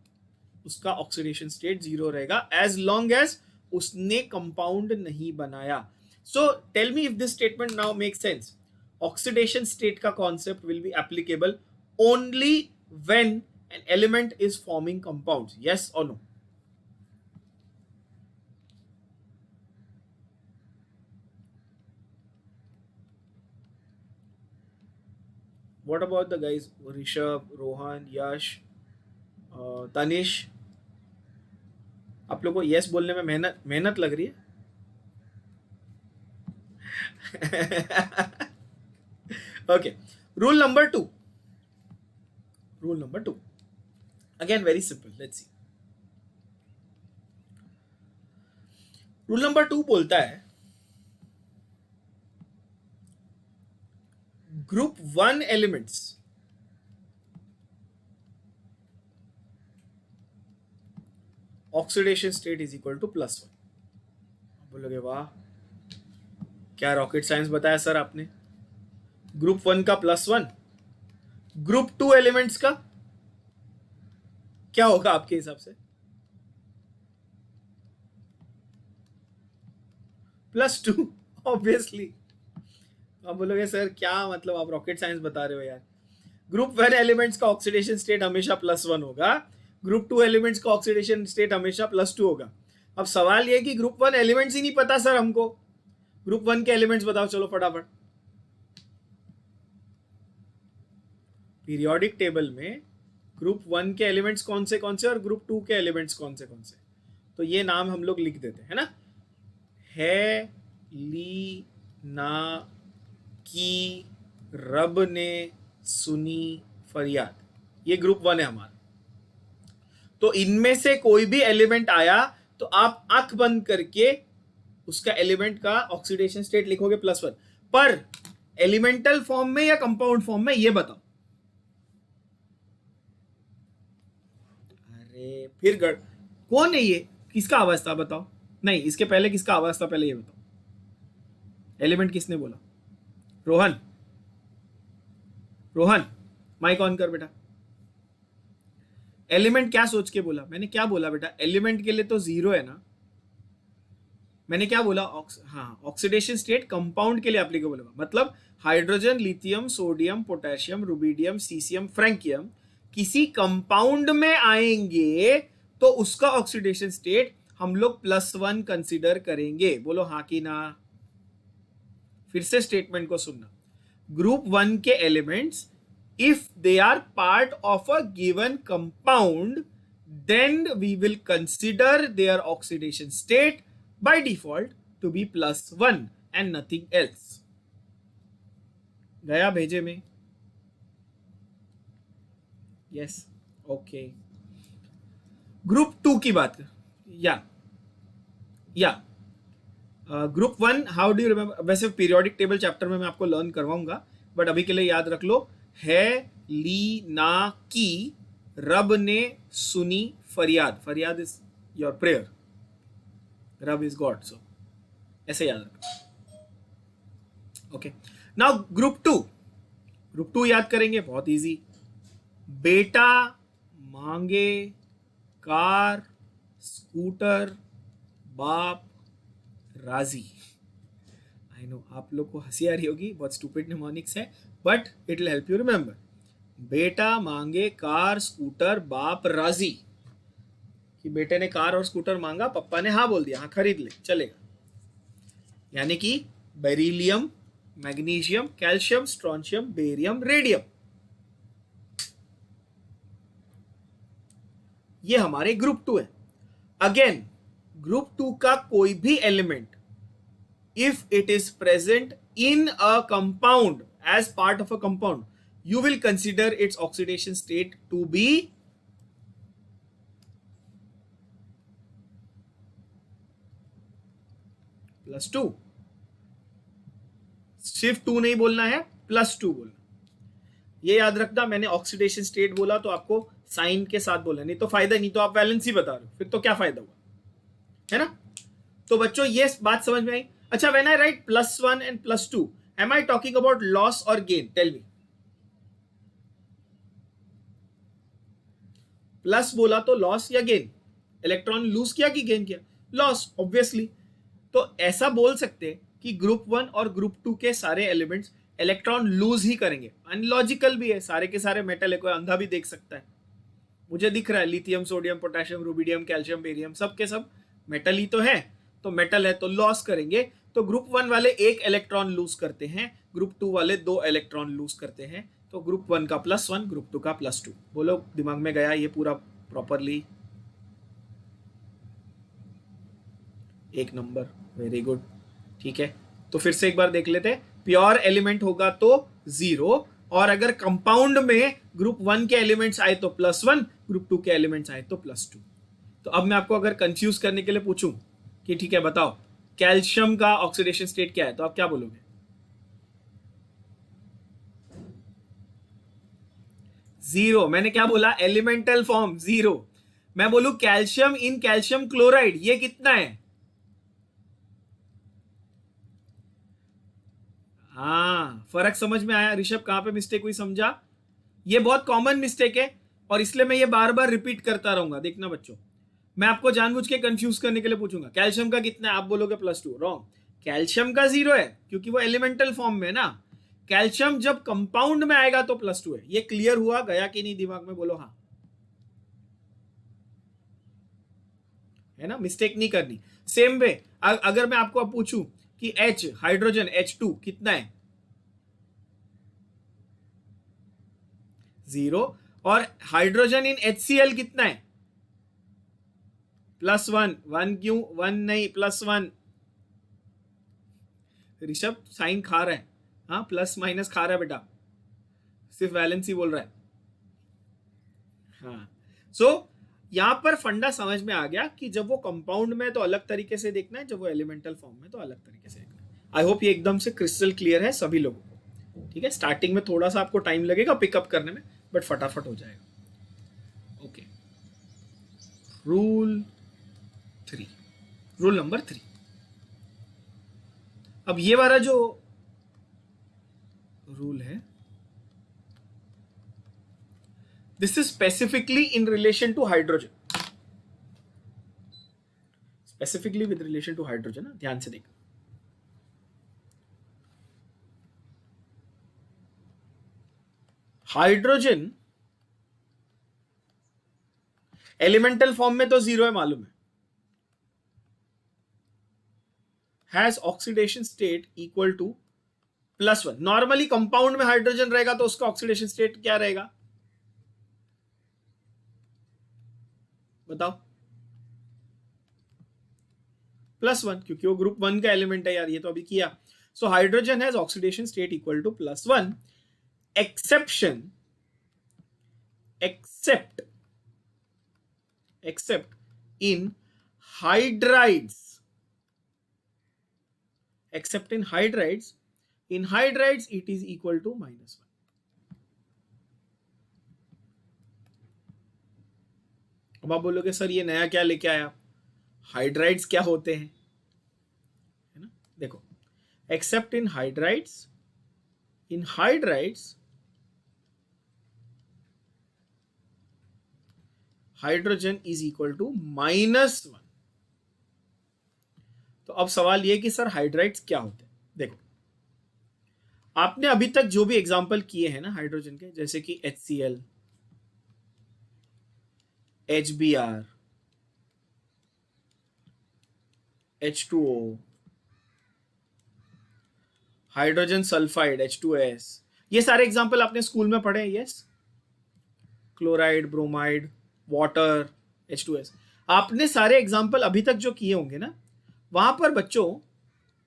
उसका oxidation state zero रहेगा as long as उसने compound नहीं बनाया. So tell me if this statement now make sense. Oxidation state का concept will be applicable only when an element is forming compounds. Yes और no? What about the guys? Rishabh, Rohan, Yash, Tanish. आप लोग को yes बोलने में मेहनत लग रही है? Okay. Rule number 2. Rule number 2. Again, very simple. Let's see. Rule number 2 बोलता है group 1 elements oxidation state is equal to +1. बोलोगे वाह, क्या रॉकेट साइंस बताया सर आपने. ग्रुप 1 का +1, ग्रुप 2 एलिमेंट्स का क्या होगा आपके हिसाब से? +2 ऑब्वियसली. आप बोलोगे सर क्या मतलब, आप रॉकेट साइंस बता रहे हो यार. ग्रुप 1 एलिमेंट्स का ऑक्सीडेशन स्टेट हमेशा +1 होगा, ग्रुप 2 एलिमेंट्स का ऑक्सीडेशन स्टेट हमेशा +2 होगा. अब सवाल ये कि ग्रुप 1 एलिमेंट्स ही नहीं पता सर हमको. ग्रुप 1 के एलिमेंट्स बताओ चलो फटाफट. पीरियोडिक टेबल में ग्रुप 1 के एलिमेंट्स कौन से और ग्रुप 2 के एलिमेंट्स कौन से. तो ये नाम हम लोग लिख देते हैं ना. है, ली, ना, की, रब ने सुनी फरियाद, ये ग्रुप 1 है हमारा. तो इनमें से कोई भी एलिमेंट आया तो आप आंख बंद करके उसका एलिमेंट का ऑक्सीडेशन स्टेट लिखोगे +1. पर एलिमेंटल फॉर्म में या कंपाउंड फॉर्म में, ये बताओ. अरे फिर कौन है ये, किसका आवाज था बताओ. नहीं, इसके पहले किसका आवाज था, पहले ये बताओ. एलिमेंट किसने बोला? रोहन, रोहन माइक ऑन कर बेटा. एलिमेंट क्या सोच के बोला? मैंने क्या बोला बेटा? एलिमेंट के लिए तो 0 है ना. मैंने क्या बोला? हाँ, ऑक्सीडेशन स्टेट कंपाउंड के लिए एप्लीकेबल होगा. मतलब hydrogen, lithium, sodium, potassium, rubidium, caesium, francium किसी कंपाउंड में आएंगे तो उसका ऑक्सीडेशन स्टेट हम लोग +1 कंसीडर करेंगे. बोलो हाँ कि ना. फिर से स्टेटमेंट को सुनना. ग्रुप 1 के elements, if they are part of a given compound, then we will consider their oxidation state by default to be +1 and nothing else. गया भेजे में? Yes, okay. ग्रुप 2 की बात कर. या group 1, how do you remember? वैसे periodic table chapter में मैं आपको लर्न करवाऊंगा, बट अभी के लिए याद रख लो. है, ली, ना, की, रब ने सुनी फरियाद. फरियाद इज योर प्रेयर, रब इज गॉड. सो ऐसे याद रखो. Okay, now group 2. ग्रुप 2 याद करेंगे, बहुत इजी. बेटा मांगे कार, स्कूटर, बाप राजी. आई नो आप लोग को हंसी आ रही होगी, बहुत स्टूपिड निमोनिक्स है, but it will help you remember. बेटा मांगे कार, स्कूटर, बाप राजी. कि बेटे ने कार और स्कूटर मांगा, पापा ने हाँ बोल दिया, हाँ खरीद ले, चलेगा. यानी कि beryllium, magnesium, calcium, strontium, barium, radium, ये हमारे ग्रुप 2 है. अगेन ग्रुप 2 का कोई भी element, if it is present in a compound as part of a compound, you will consider its oxidation state to be +2. सिर्फ 2 नहीं बोलना है, +2 बोलना. ये याद रखना, मैंने ऑक्सीडेशन स्टेट बोला तो आपको साइन के साथ बोला, नहीं तो फायदा नहीं, तो आप वैलेंसी बता रहे हो, फिर तो क्या फायदा हुआ, है ना। तो बच्चों ये बात समझ में आई। अच्छा, when I write +1 and +2, am I talking about loss और गेन? Tell me. प्लस बोला तो लॉस या गेन? इलेक्ट्रॉन लूज किया कि गेन किया? Loss, obviously. तो ऐसा बोल सकते हैं कि ग्रुप 1 और ग्रुप 2 के सारे एलिमेंट्स इलेक्ट्रॉन लूज ही करेंगे। अनलॉजिकल भी है, सारे के सारे मेटल है, कोई अंधा भी देख सकता है। मुझे दिख रहा है lithium, sodium, potassium, rubidium, calcium, barium, सब के सब मेटल ही तो है। तो मेटल है तो लॉस करेंगे। तो ग्रुप 1 वाले 1 इलेक्ट्रॉन लूज करते हैं, ग्रुप 2 वाले 2 इलेक्ट्रॉन लूज करते हैं। तो ग्रुप 1 का +1, ग्रुप 2 का +2। बोलो, दिमाग में गया ये पूरा प्रॉपरली? एक नंबर, वेरी गुड। ठीक है, तो फिर से एक बार देख लेते हैं। प्योर एलिमेंट होगा तो 0, और अगर कंपाउंड में ग्रुप 1 के एलिमेंट्स आए तो +1, ग्रुप 2 के एलिमेंट्स आए तो +2। तो अब मैं आपको अगर कंफ्यूज करने के लिए पूछूं कि ठीक है बताओ कैल्शियम का ऑक्सीडेशन स्टेट क्या है, तो आप क्या बोलोगे? 0। मैंने क्या बोला? Elemental form 0। मैं बोलूं कैल्शियम इन कैल्शियम क्लोराइड, ये कितना है? हाँ, फर्क समझ में आया? ऋषभ कहां पे मिस्टेक हुई समझा? ये बहुत कॉमन मिस्टेक है, और इसलिए मैं ये बार बार रिपीट करता रहूंगा। देखना बच्चों, मैं आपको जानबूझ के कंफ्यूज करने के लिए पूछूंगा कैल्शियम का कितना है, आप बोलोगे +2। रॉन्ग, कैल्शियम का 0 है, क्योंकि वो एलिमेंटल फॉर्म में ना। कैल्शियम जब कंपाउंड में आएगा तो +2 है। ये क्लियर हुआ गया कि नहीं दिमाग में? बोलो हाँ, है ना। मिस्टेक नहीं करनी। सेम वे अगर मैं आपको अब पूछूं कि H, हाइड्रोजन H2 कितना है? 0। और हाइड्रोजन इन HCl कितना है? +1। 1 क्यों? 1 नहीं, +1। ऋषभ साइन खा रहा है, हाँ, प्लस माइनस खा रहा है बेटा, सिर्फ वैलेंसी बोल रहा है। हाँ, सो यहां पर फंडा समझ में आ गया कि जब वो कंपाउंड में तो अलग तरीके से देखना है, जब वो एलिमेंटल फॉर्म में तो अलग तरीके से देखना है। आई होप ये एकदम से क्रिस्टल क्लियर है सभी लोगों को। ठीक है, स्टार्टिंग में थोड़ा सा आपको टाइम लगेगा पिकअप करने में, बट फटाफट हो जाएगा। Okay, rule 3, rule number 3। अब ये वाला जो रूल है, this is specifically in relation to hydrogen, specifically with relation to hydrogen। ध्यान से देखो, हाइड्रोजन एलिमेंटल फॉर्म में तो 0 है, मालूम है। Has oxidation state equal to +1। Normally compound में हाइड्रोजन रहेगा तो उसका ऑक्सीडेशन स्टेट क्या रहेगा, बताओ? +1, क्योंकि वो ग्रुप 1 का एलिमेंट है यार, ये तो अभी किया। So hydrogen has oxidation state equal to +1, exception, except in hydrides, except in hydrides, in hydrides it is equal to -1। अब आप बोलोगे सर ये नया क्या लेके आया, हाइड्राइड्स क्या होते हैं, है ना। देखो, except in hydrides, in hydrides hydrogen is equal to -1। तो अब सवाल ये कि सर हाइड्राइड्स क्या होते हैं। देखो, आपने अभी तक जो भी एग्जांपल किए हैं ना हाइड्रोजन के, जैसे कि HCl, HBr, H2O, hydrogen sulphide H2S, ये सारे एग्जांपल आपने स्कूल में पढ़े हैं, yes. Chloride, bromide, water, H2S, आपने सारे एग्जांपल अभी तक जो किए होंगे ना, वहां पर बच्चों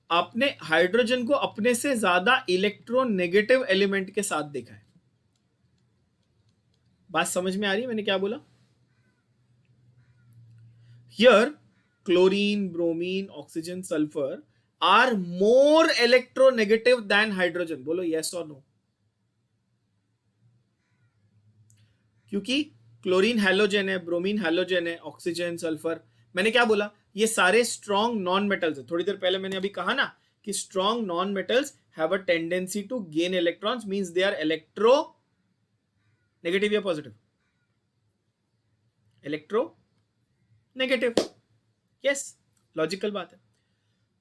आपने हाइड्रोजन को अपने से ज्यादा इलेक्ट्रोनेगेटिव एलिमेंट के साथ देखा है। बात समझ में आ रही है मैंने क्या बोला? Here chlorine, bromine, oxygen, sulphur are more electronegative than hydrogen. बोलो यस और नो। क्योंकि क्लोरीन हैलोजन है, ब्रोमीन हैलोजन है, ऑक्सीजन, सल्फर। मैंने क्या बोला, ये सारे स्ट्रॉन्ग नॉन मेटल्स है। थोड़ी देर पहले मैंने अभी कहा ना कि strong non metals have a tendency to gain electrons, means they are electronegative या positive, electronegative. Yes, logical बात है।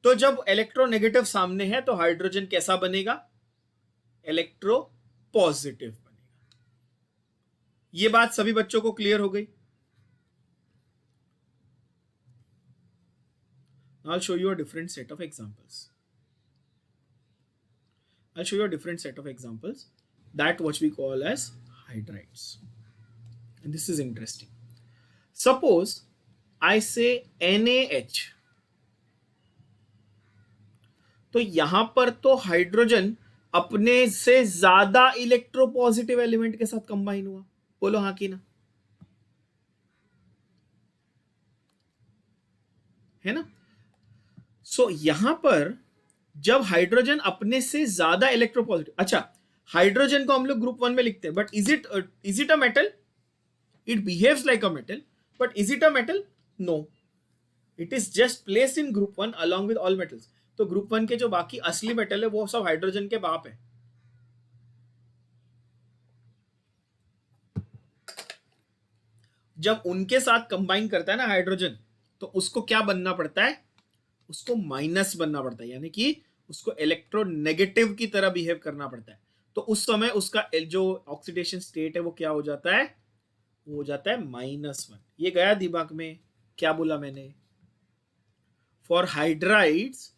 तो जब इलेक्ट्रोनेगेटिव सामने है तो हाइड्रोजन कैसा बनेगा, इलेक्ट्रो पॉजिटिव बनेगा। ये बात सभी बच्चों को क्लियर हो गई। I'll show you a different set of examples. I'll show you a different set of examples, that what we call as hydrides. And this is interesting. Suppose I say NaH, तो यहां पर तो hydrogen अपने से ज्यादा electropositive element के साथ combine हुआ। बोलो हाँ कि ना, है ना। सो यहां पर जब हाइड्रोजन अपने से ज्यादा इलेक्ट्रोपॉजिटिव, अच्छा हाइड्रोजन को हम लोग ग्रुप 1 में लिखते हैं, but is it a metal? It behaves like a metal, but is it a metal? No, it is just placed in group 1 along with all metals. तो ग्रुप 1 के जो बाकी असली मेटल है वो सब हाइड्रोजन के बाप है। जब उनके साथ कंबाइन करता है ना हाइड्रोजन, तो उसको क्या बनना पड़ता है, उसको माइनस बनना पड़ता है, यानी कि उसको इलेक्ट्रोनेगेटिव की तरह बिहेव करना पड़ता है। तो उस समय उसका जो ऑक्सीडेशन स्टेट है वो क्या हो जाता है, वो हो जाता है -1। ये गया दिमाग में, क्या बोला मैंने? For hydrides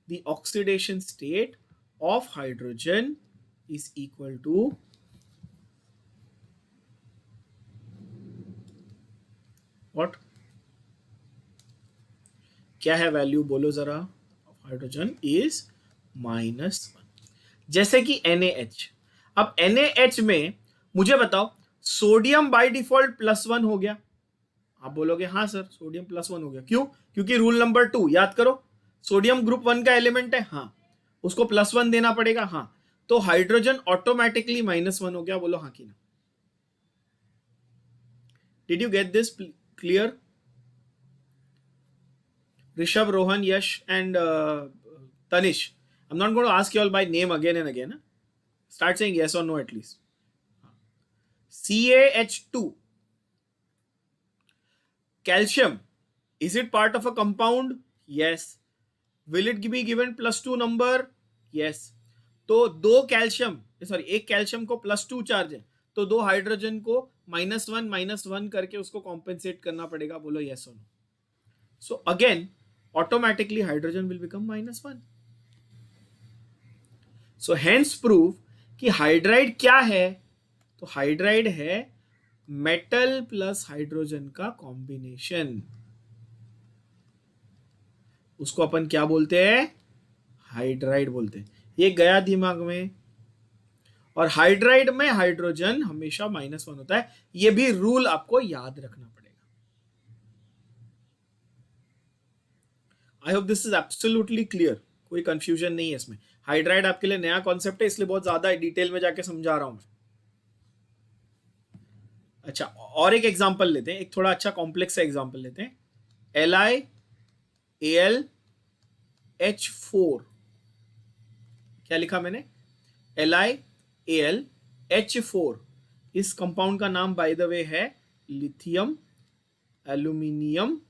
the oxidation state of hydrogen is equal to what? क्या है वैल्यू, बोलो जरा। हाइड्रोजन इज -1, जैसे कि NaH। अब NaH में मुझे बताओ, सोडियम बाय डिफॉल्ट +1 हो गया। आप बोलोगे हाँ सर सोडियम +1 हो गया, क्यों? क्योंकि रूल नंबर 2 याद करो, सोडियम ग्रुप 1 का एलिमेंट है, हाँ, उसको +1 देना पड़ेगा, हाँ। तो हाइड्रोजन ऑटोमेटिकली -1 हो गया। बोलो हाँ कि ना। Did you get this clear? Rishabh, Rohan, Yash, and Tanish. I'm not going to ask you all by name again and again. Start saying yes or no at least. CaH2. Calcium. Is it part of a compound? Yes. Will it be given +2 number? Yes. तो एक calcium को +2 charge है, तो दो hydrogen को -1 करके उसको compensate करना पड़ेगा। बोलो yes or no. So again, automatically hydrogen will become -1. So hence prove कि हाइड्राइड क्या है, तो हाइड्राइड है मेटल प्लस हाइड्रोजन का कॉम्बिनेशन। उसको अपन क्या बोलते हैं, हाइड्राइड बोलते हैं। ये गया दिमाग में। और हाइड्राइड में हाइड्रोजन हमेशा -1 होता है, ये भी रूल आपको याद रखना पड़ेगा। आई hope this is absolutely clear, कोई कंफ्यूजन नहीं है इसमें। हाइड्राइड आपके लिए नया कॉन्सेप्ट है, इसलिए बहुत ज्यादा डिटेल में जाके समझा रहा हूं मैं। अच्छा, और एक एग्जांपल लेते हैं, एक थोड़ा अच्छा कॉम्प्लेक्स एग्जांपल लेते हैं। LiAlH4, क्या लिखा मैंने? LiAlH4। इस कंपाउंड का नाम बाय द वे है lithium aluminium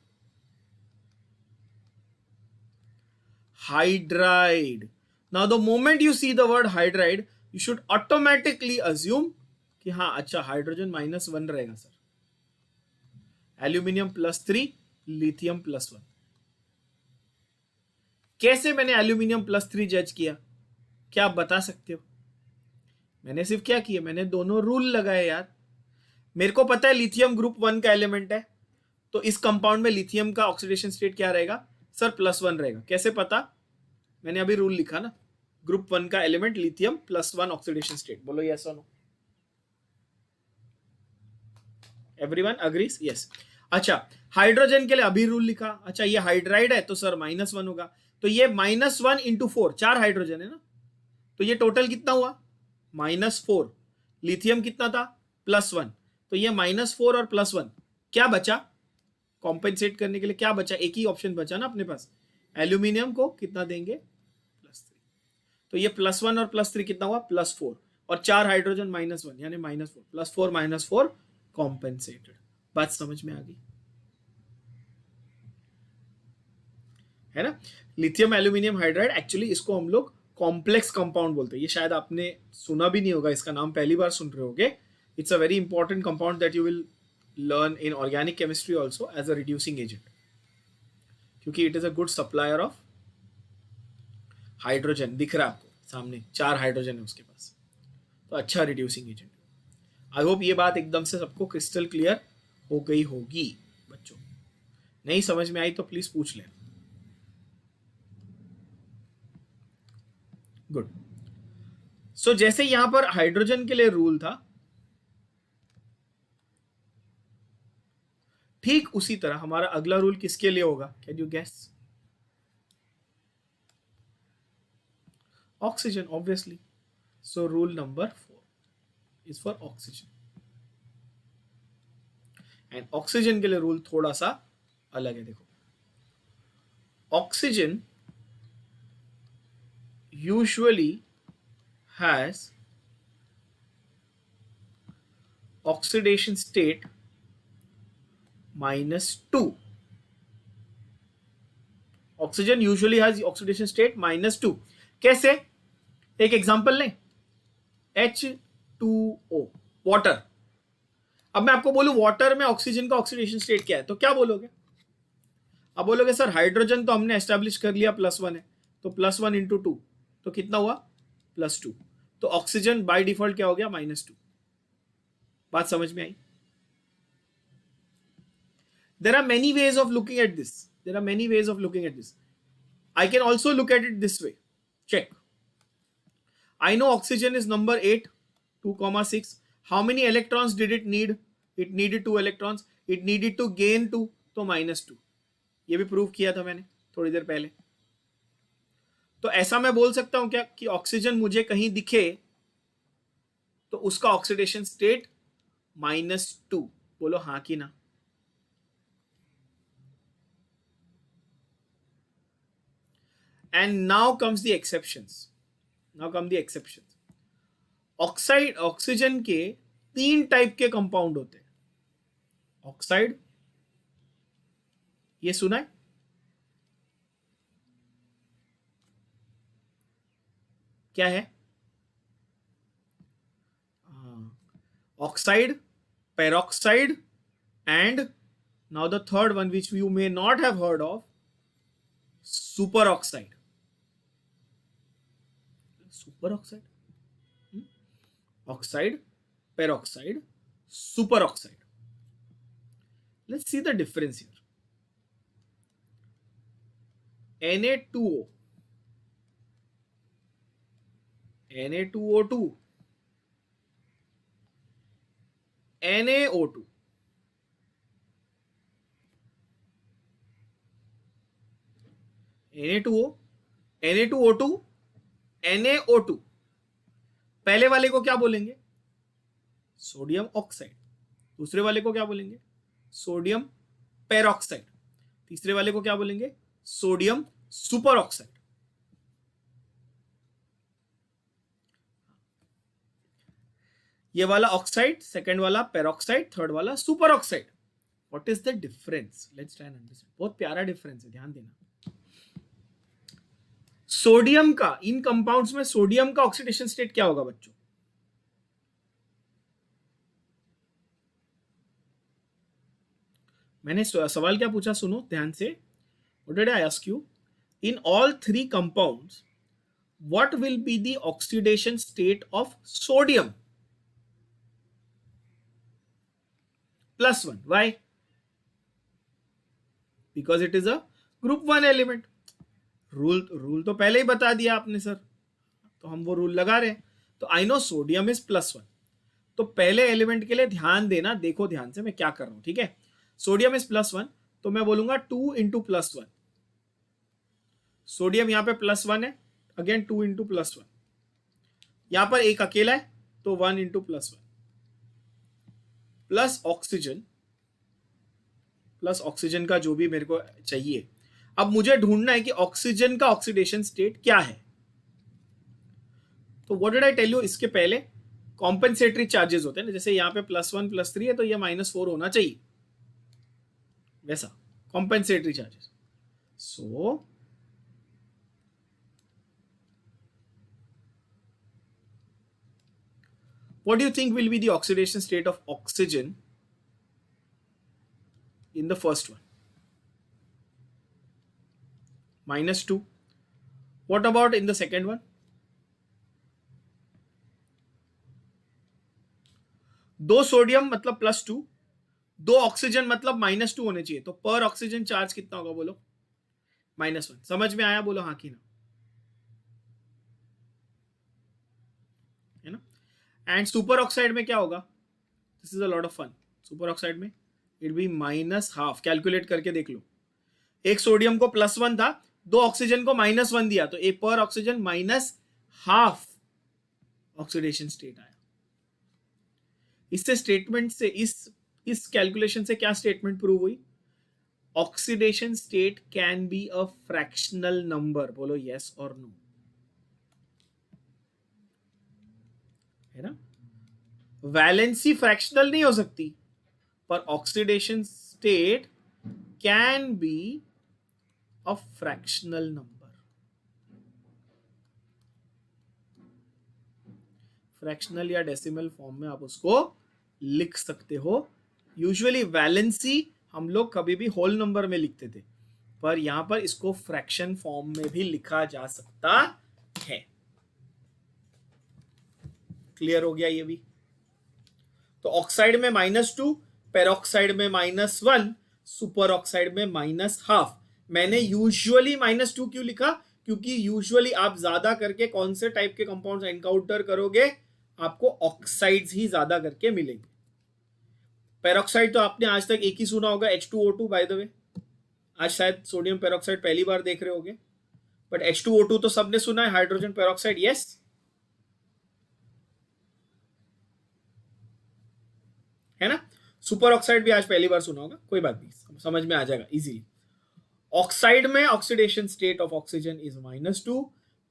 hydride. Now the moment you see the word hydride, you should automatically assume कि हाँ अच्छा हाइड्रोजन -1 रहेगा सर, एल्यूमिनियम +3, लिथियम +1। कैसे मैंने एल्यूमिनियम +3 जज किया, क्या आप बता सकते हो? मैंने सिर्फ क्या किया, मैंने दोनों रूल लगाए यार। मेरे को पता है लिथियम ग्रुप 1 का एलिमेंट है, तो इस कंपाउंड में लिथियम का ऑक्सीडेशन स्टेट क्या रहेगा सर, +1 रहेगा। कैसे पता? मैंने अभी रूल लिखा ना, ग्रुप 1 का एलिमेंट लिथियम +1 ऑक्सीडेशन स्टेट। बोलो यस और नो। Everyone agrees? यस। अच्छा, हाइड्रोजन के लिए अभी रूल लिखा। अच्छा, ये हाइड्राइड है तो सर -1 होगा, तो ये -1 × 4, 4 हाइड्रोजन है ना, तो ये टोटल कितना हुआ, -4। लिथियम कितना था, +1, तो ये -4 और +1, क्या बचा कॉम्पेंसेट करने के लिए, क्या बचा, एक ही ऑप्शन बचा ना अपने पास, एल्यूमिनियम को कितना देंगे, +3, तो ये +1 और +3 कितना हुआ, +4, और 4 हाइड्रोजन -1 यानी -4, +4 -4 कॉम्पेंसेटेड। बात समझ में आ गई है ना। लिथियम एल्यूमिनियम हाइड्राइड, एक्चुअली इसको हम लोग कॉम्प्लेक्स कंपाउंड बोलते हैं, ये शायद आपने सुना भी नहीं होगा, इसका नाम पहली बार सुन रहे होगे। It's a very important compound that you will learn in organic chemistry also as a reducing agent, क्योंकि it is a good supplier of hydrogen. दिख रहा है आपको सामने 4 हाइड्रोजन है उसके पास, तो अच्छा रिड्यूसिंग एजेंट। आई होप ये बात एकदम से सबको क्रिस्टल क्लियर हो गई होगी बच्चों, नहीं समझ में आई तो प्लीज पूछ लें। गुड। सो जैसे यहां पर हाइड्रोजन के लिए रूल था, ठीक उसी तरह हमारा अगला रूल किसके लिए होगा, can you guess? Oxygen, obviously. So rule number 4 is for oxygen, and oxygen के लिए रूल थोड़ा सा अलग है। देखो, oxygen usually has oxidation state -2। Oxygen usually has oxidation state -2। कैसे, एक एग्जांपल लें, H2O, वाटर। अब मैं आपको बोलूं वाटर में ऑक्सीजन का ऑक्सीडेशन स्टेट क्या है, तो क्या बोलोगे? अब बोलोगे सर हाइड्रोजन तो हमने एस्टेब्लिश कर लिया +1 है, तो +1 × 2 तो कितना हुआ, +2, तो ऑक्सीजन बाय डिफॉल्ट क्या हो गया, -2। बात समझ में आई? There are many ways of looking at this. There are many ways of looking at this. I can also look at it this way. Check. I know oxygen is number 8, 2,6. How many electrons did it need? It needed 2 electrons. It needed to gain 2, तो -2। ये भी prove किया था मैंने थोड़ी देर पहले। तो ऐसा मैं बोल सकता हूं क्या कि ऑक्सीजन मुझे कहीं दिखे तो उसका ऑक्सीडेशन स्टेट -2, बोलो हाँ कि ना। And now comes the exceptions. Now come the exceptions. Oxide, oxygen के 3 टाइप के कंपाउंड होते हैं। ऑक्साइड, ये सुना है? क्या है? Oxide, peroxide, and now the third one which you may not have heard of, super oxide. Super oxide, oxide, peroxide, superoxide. Let's see the difference here. Na2O, Na2O2, NaO2, Na2O, Na2O2, NaO2। पहले वाले को क्या बोलेंगे, sodium oxide. दूसरे वाले को क्या बोलेंगे, सोडियम पेरोक्साइड। तीसरे वाले को क्या बोलेंगे, सोडियम सुपर ऑक्साइड। ये वाला ऑक्साइड, सेकंड वाला पेरोक्साइड, थर्ड वाला super oxide. What is the difference, let's try and understand. बहुत प्यारा डिफरेंस है, ध्यान देना। सोडियम का, इन कंपाउंड्स में सोडियम का ऑक्सीडेशन स्टेट क्या होगा बच्चों? मैंने सवाल क्या पूछा, सुनो ध्यान से। What did I ask you? In all 3 compounds what will be the oxidation state of sodium? +1. Why? Because it is a group 1 element. Rule तो पहले ही बता दिया आपने सर, तो हम वो रूल लगा रहे हैं। तो आई नो सोडियम इज +1, तो पहले एलिमेंट के लिए ध्यान देना, देखो ध्यान से मैं क्या कर रहा हूं, ठीक है। सोडियम इज +1, तो मैं बोलूंगा 2 × +1। सोडियम यहां पे +1 है, अगेन 2 × +1। यहां पर एक अकेला है, तो 1 इंटू +1 प्लस ऑक्सीजन का जो भी मेरे को चाहिए। अब मुझे ढूंढना है कि ऑक्सीजन का ऑक्सीडेशन स्टेट क्या है। तो what did I tell you, इसके पहले कॉम्पेंसेटरी चार्जेस होते हैं ना, जैसे यहाँ पे +1 +3 है तो ये -4 होना चाहिए, वैसा compensatory charges. So what do you think will be the oxidation state of oxygen in the first one? -2. What about in the second one? 2 sodium मतलब +2, 2 ऑक्सीजन मतलब -2 होने चाहिए, तो पर ऑक्सीजन चार्ज कितना होगा बोलो? -1। समझ में आया? बोलो हाँ कि ना, है ना। एंड सुपर ऑक्साइड में क्या होगा? This is a lot of fun. Super oxide में इट बी -12। कैलकुलेट करके देख लो, एक सोडियम को +1 था, 2 ऑक्सीजन को -1 दिया, तो एक पर ऑक्सीजन -12 ऑक्सीडेशन स्टेट आया। इससे स्टेटमेंट से इस कैलकुलेशन से क्या स्टेटमेंट प्रूव हुई? Oxidation state can be a fractional number. बोलो यस और नो, है ना। वैलेंसी फ्रैक्शनल नहीं हो सकती, पर oxidation state can be a fractional number. Fractional या डेसिमल फॉर्म में आप उसको लिख सकते हो। यूजुअली वैलेंसी हम लोग कभी भी होल नंबर में लिखते थे, पर यहां पर इसको फ्रैक्शन फॉर्म में भी लिखा जा सकता है। क्लियर हो गया ये भी? तो ऑक्साइड में -2, पेरोक्साइड में -1, सुपर ऑक्साइड में -12। मैंने यूजुअली -2 क्यों लिखा? क्योंकि यूजुअली आप ज्यादा करके कौन से टाइप के कंपाउंड्स एनकाउंटर करोगे? आपको ऑक्साइड्स ही ज्यादा करके मिलेंगे। पेरोक्साइड तो आपने आज तक एक ही सुना होगा, H2O2। बाय द वे, आज शायद सोडियम पेरोक्साइड पहली बार देख रहे होगे, बट H2O2 तो सबने सुना है, हाइड्रोजन पेरोक्साइड। यस, है ना। सुपर ऑक्साइड भी आज पहली बार सुना होगा, कोई बात नहीं, समझ में आ जाएगा इजीली। ऑक्साइड में oxidation state of oxygen is -2,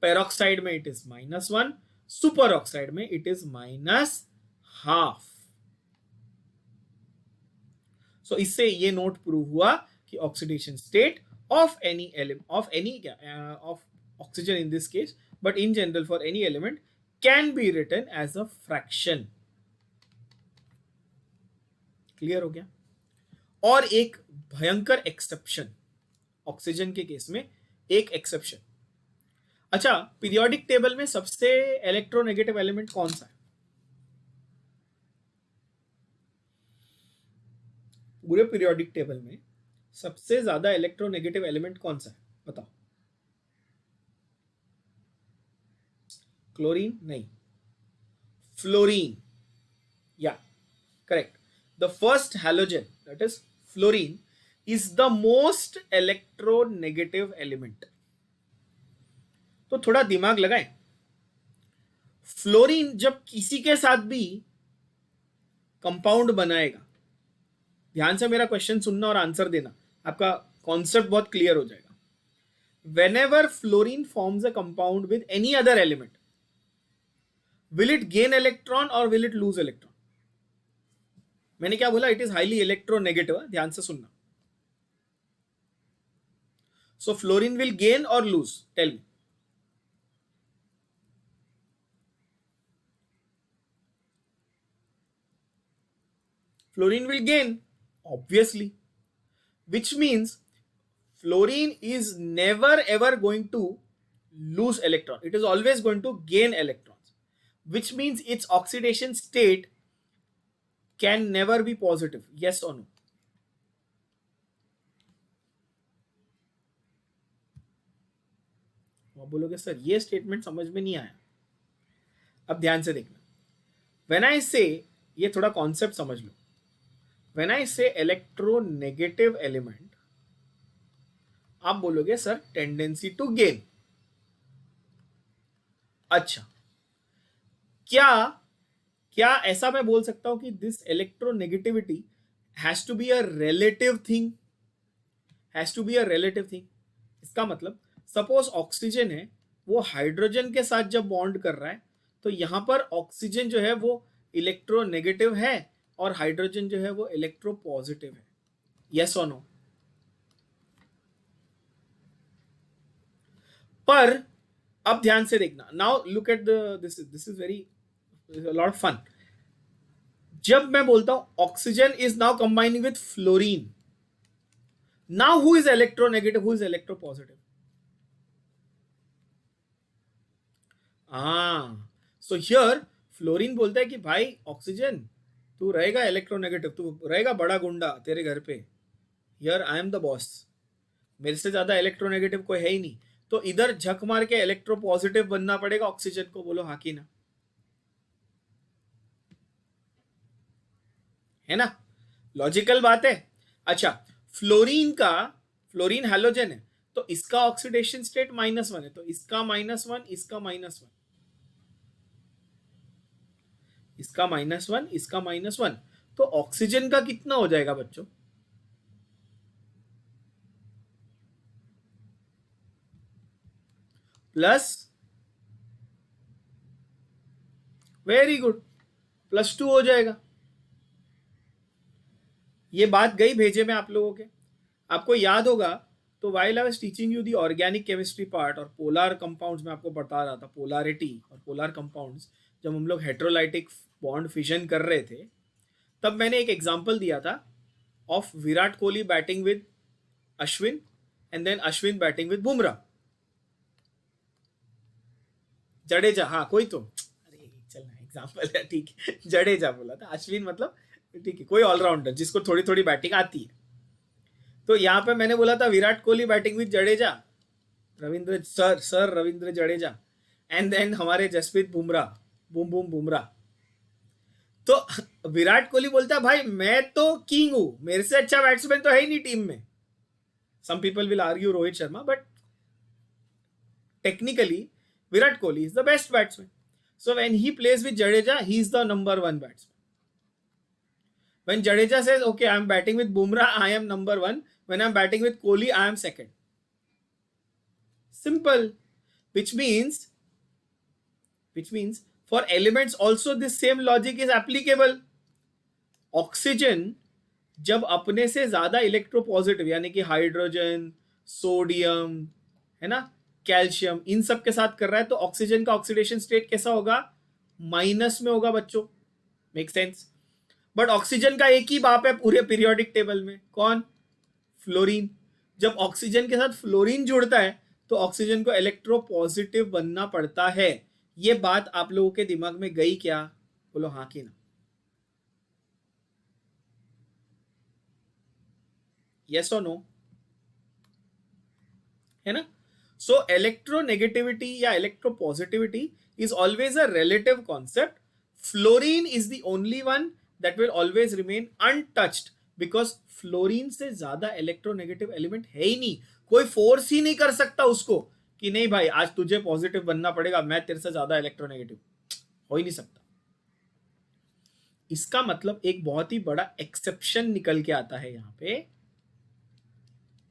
peroxide में इट इज -1, सुपर ऑक्साइड में इट इज -12। सो इससे ये नोट प्रूव हुआ कि oxidation state of any of oxygen in this case, but in general for any element, can be written as a fraction. Clear हो गया? और एक भयंकर एक्सेप्शन ऑक्सीजन के केस में, एक एक्सेप्शन। अच्छा, पीरियोडिक टेबल में सबसे इलेक्ट्रोनेगेटिव एलिमेंट कौन सा है? पूरे पीरियोडिक टेबल में सबसे ज्यादा इलेक्ट्रोनेगेटिव एलिमेंट कौन सा है? बताओ। क्लोरीन? नहीं, फ्लोरीन। या correct, the first halogen, that is fluorine, is the most electronegative element. तो थोड़ा दिमाग लगाएं। फ्लोरीन जब किसी के साथ भी कंपाउंड बनाएगा, ध्यान से मेरा क्वेश्चन सुनना और आंसर देना, आपका कॉन्सेप्ट बहुत क्लियर हो जाएगा। whenever fluorine forms a compound with any other element, will it gain electron or will it lose electron? मैंने क्या बोला? It is highly electronegative. ध्यान से सुनना। सो फ्लोरीन विल गेन और lose? Tell me. Fluorine will gain, obviously, which means fluorine is never ever going to lose electron. It is always going to gain electrons, which means its oxidation state can never be positive. Yes or no? आप बोलोगे sir ये statement समझ में नहीं आया। अब ध्यान से देखना, व्हेन आई से, ये थोड़ा कॉन्सेप्ट समझ लो। व्हेन आई से इलेक्ट्रोनेगेटिव एलिमेंट, आप बोलोगे सर टेंडेंसी टू गेन। अच्छा, क्या क्या ऐसा मैं बोल सकता हूं कि this electronegativity has to be a relative thing, has to be a relative thing? इसका मतलब सपोज ऑक्सीजन है, वो हाइड्रोजन के साथ जब बॉन्ड कर रहा है तो यहां पर ऑक्सीजन जो है वो इलेक्ट्रोनेगेटिव है और हाइड्रोजन जो है वो इलेक्ट्रोपॉजिटिव है। यस और नो? पर अब ध्यान से देखना, now look at this is very lot fun. जब मैं बोलता हूं oxygen is now combining with fluorine, now who is electronegative, who is electropositive? हाँ, सो हियर फ्लोरीन बोलता है कि भाई ऑक्सीजन, तू रहेगा इलेक्ट्रोनेगेटिव, तू रहेगा बड़ा गुंडा तेरे घर पे, here I am the boss, मेरे से ज्यादा इलेक्ट्रोनेगेटिव कोई है ही नहीं। तो इधर झक मार के इलेक्ट्रो पॉजिटिव बनना पड़ेगा ऑक्सीजन को। बोलो हाँ कि ना? है ना? लॉजिकल बात है। अच्छा, फ्लोरीन का, फ्लोरीन हैलोजन है तो इसका ऑक्सीडेशन स्टेट -1 है, तो इसका -1, इसका -1, इसका -1, इसका -1, तो ऑक्सीजन का कितना हो जाएगा बच्चों? प्लस, वेरी गुड, +2 हो जाएगा। ये बात गई भेजे में आप लोगों के, आपको याद होगा तो while I was teaching you the organic chemistry part और पोलर कंपाउंड्स में आपको बता रहा था, पोलैरिटी और पोलर कंपाउंड्स, जब हम लोग हेट्रोलाइटिक बॉन्ड फिजन कर रहे थे तब मैंने एक एग्जांपल दिया था of Virat Kohli batting with Ashwin and then Ashwin batting with Bumrah, Jadeja, हाँ कोई तो, अरे चलना एग्जांपल है ठीक है, जडेजा बोला था, अश्विन मतलब ठीक है कोई ऑलराउंडर जिसको थोड़ी थोड़ी बैटिंग आती है। तो यहाँ पे मैंने बोला था Virat Kohli batting with Jadeja, Ravindra sir, sir Ravindra Jadeja, and then हमारे जसप्रीत बुमराह, बूम बूम बुमराह। तो विराट कोहली बोलता है भाई मैं तो किंग हूं, मेरे से अच्छा बैट्समैन तो है ही नहीं टीम में। Some people will argue Rohit Sharma, but technically Virat Kohli is the best batsman. So when he plays with Jadeja, he is the number one batsman. When Jadeja says, okay, I am batting with Bumrah, I am number one. When I am batting with Kohli, I am second. Simple. Which means for elements also this same logic is applicable. Oxygen जब अपने से ज्यादा electropositive यानी कि hydrogen, sodium, है ना, calcium, इन सब के साथ कर रहा है तो ऑक्सीजन का ऑक्सीडेशन स्टेट कैसा होगा? माइनस में होगा बच्चों। Make sense? बट ऑक्सीजन का एक ही बाप है पूरे पीरियोडिक टेबल में, कौन? फ्लोरीन। जब ऑक्सीजन के साथ फ्लोरीन जुड़ता है तो ऑक्सीजन को इलेक्ट्रोपॉजिटिव बनना पड़ता है। ये बात आप लोगों के दिमाग में गई क्या? बोलो हाँ कि ना? यस और नो? है ना? सो इलेक्ट्रोनेगेटिविटी या electropositivity is always a relative concept. Fluorine is the only one that will always remain untouched because fluorine से ज्यादा इलेक्ट्रोनेगेटिव एलिमेंट है ही नहीं, कोई फोर्स ही नहीं कर सकता उसको कि नहीं भाई आज तुझे पॉजिटिव बनना पड़ेगा, मैं तेरे से ज्यादा इलेक्ट्रोनेगेटिव, हो ही नहीं सकता। इसका मतलब एक बहुत ही बड़ा एक्सेप्शन निकल के आता है यहां पे,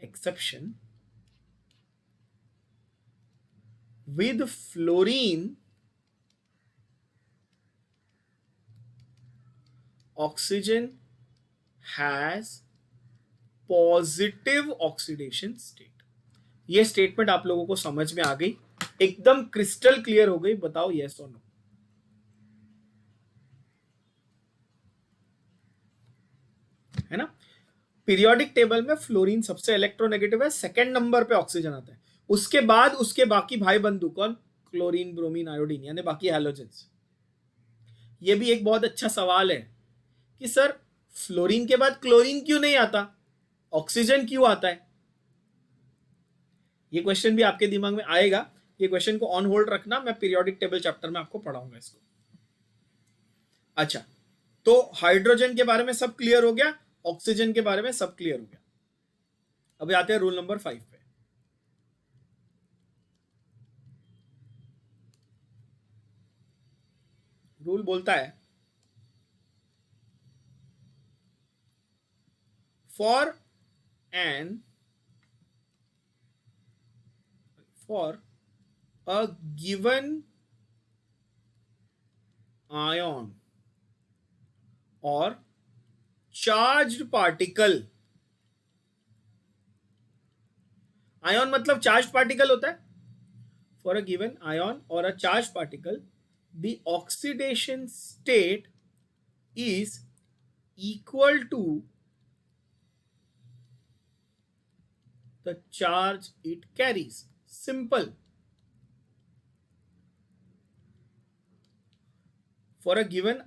exception with fluorine oxygen has positive oxidation state। ये स्टेटमेंट आप लोगों को समझ में आ गई, एकदम क्रिस्टल क्लियर हो गई? बताओ यस और नो? है ना? पीरियोडिक टेबल में फ्लोरीन सबसे इलेक्ट्रोनेगेटिव है, सेकंड नंबर पे ऑक्सीजन आता है, उसके बाद उसके बाकी भाई बंधु कौन? क्लोरीन, ब्रोमीन, आयोडीन, यानी बाकी हैलोजेंस। ये भी एक बहुत अच्छा सवाल है कि सर फ्लोरीन के बाद क्लोरीन क्यों नहीं आता, ऑक्सीजन क्यों आता है? ये क्वेश्चन भी आपके दिमाग में आएगा, ये क्वेश्चन को ऑन होल्ड रखना, मैं पीरियोडिक टेबल चैप्टर में आपको पढ़ाऊंगा इसको। अच्छा, तो हाइड्रोजन के बारे में सब क्लियर हो गया, ऑक्सीजन के बारे में सब क्लियर हो गया। अभी आते हैं रूल नंबर 5 पे। रूल बोलता है for an for a given ion or charged particle, ion मतलब चार्ज पार्टिकल होता है, for a given ion or a charged particle, the oxidation state is equal to the charge it carries. Simple. For a given